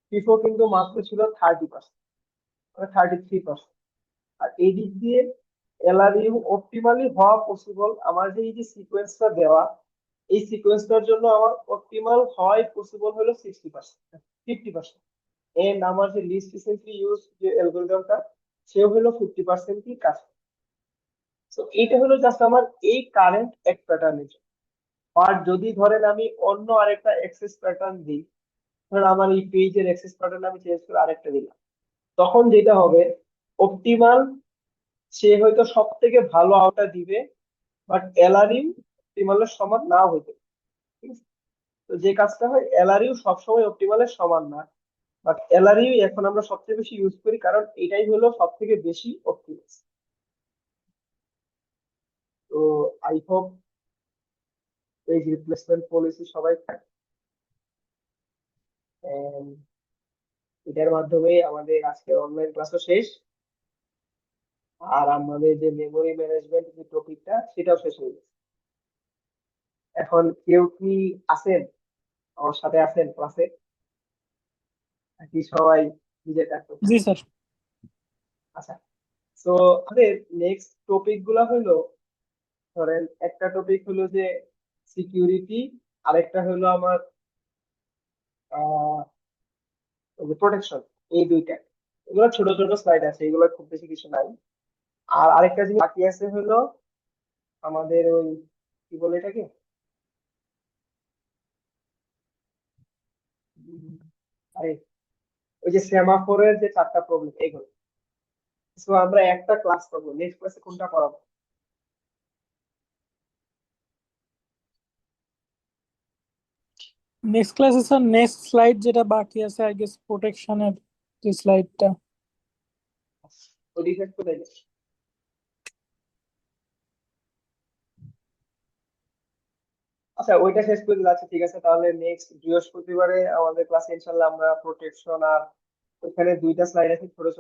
ফিফো কিন্তু মাত্র ছিল 30%, মানে 33%। আর এই দিক দিয়ে এলআরইউ অপটিমালি হওয়া পসিবল। আমার যে এই যে সিকোয়েন্সটা দেওয়া, এই সিকোয়েন্সটার জন্য আমার অপটিমাল হওয়াই পসিবল হলো 60%, 50%। এন্ড আমার যে লিস্ট রিসেন্টলি ইউজ যে অ্যালগরিদমটা, সেও হলো 50%ই কাজ। তো এইটা হলো জাস্ট আমার এই কারেন্ট এক প্যাটার্নের জন্য। আর যদি ধরেন আমি অন্য আরেকটা অ্যাক্সেস প্যাটার্ন দিই, ধরেন আমার এই পেজের অ্যাক্সেস প্যাটার্ন আমি চেঞ্জ করে আরেকটা দিলাম, তখন যেটা হবে, অপটিমাল সে হয়তো সব থেকে ভালো আউটটা দিবে, বাট এলআরইউ অপটিমালের সমান নাও হইতে পারে। ঠিক আছে? তো যে কাজটা হয়, এলআরইউ সবসময় অপটিমালের সমান না, বাট এলআরইউ এখন আমরা সবচেয়ে বেশি ইউজ করি, কারণ এটাই হলো সব থেকে বেশি অপটিমাইজ। তো I hope page replacement policy সবাই থাকে, and এটার মাধ্যমে আমাদের আজকে অনলাইন ক্লাসও শেষ। আর আমাদের যে মেমোরি ম্যানেজমেন্ট যে টপিকটা, সেটাও শেষ হয়ে গেছে। এখন কেউ কি আছেন আমার সাথে, আছেন ক্লাসে, নাকি সবাই নিজের কাজ করছে? জি স্যার। আচ্ছা, তো আমাদের নেক্সট টপিক গুলা হলো, ধরেন একটা টপিক হলো যে সিকিউরিটি, আরেকটা হলো আমার প্রোটেকশন। এই দুইটা, এগুলো ছোট ছোট স্লাইড আছে, এগুলো খুব বেশি কিছু নাই। আর আরেকটা জিনিস বাকি আছে হলো আমাদের ওই, কি বলে এটাকে, আরে ওই যে সেমাফোরের যে 4টা প্রবলেম, এগুলো। তো আমরা একটা ক্লাস করবো, নেক্সট ক্লাসে কোনটা করাবো? নেক্সট ক্লাসে স্যার নেক্সট স্লাইড যেটা বাকি আছে আই গেস প্রোটেকশনের যে স্লাইডটা। ওই ডিসকাস করে যাই। আচ্ছা, ওইটা শেষ করে দিলে, আচ্ছা ঠিক আছে, তাহলে নেক্সট বৃহস্পতিবারে আমাদের ক্লাসে ইনশাল্লাহ আমরা প্রোটেকশন আর ওইখানে 2টা স্লাইড আছে ছোট ছোট।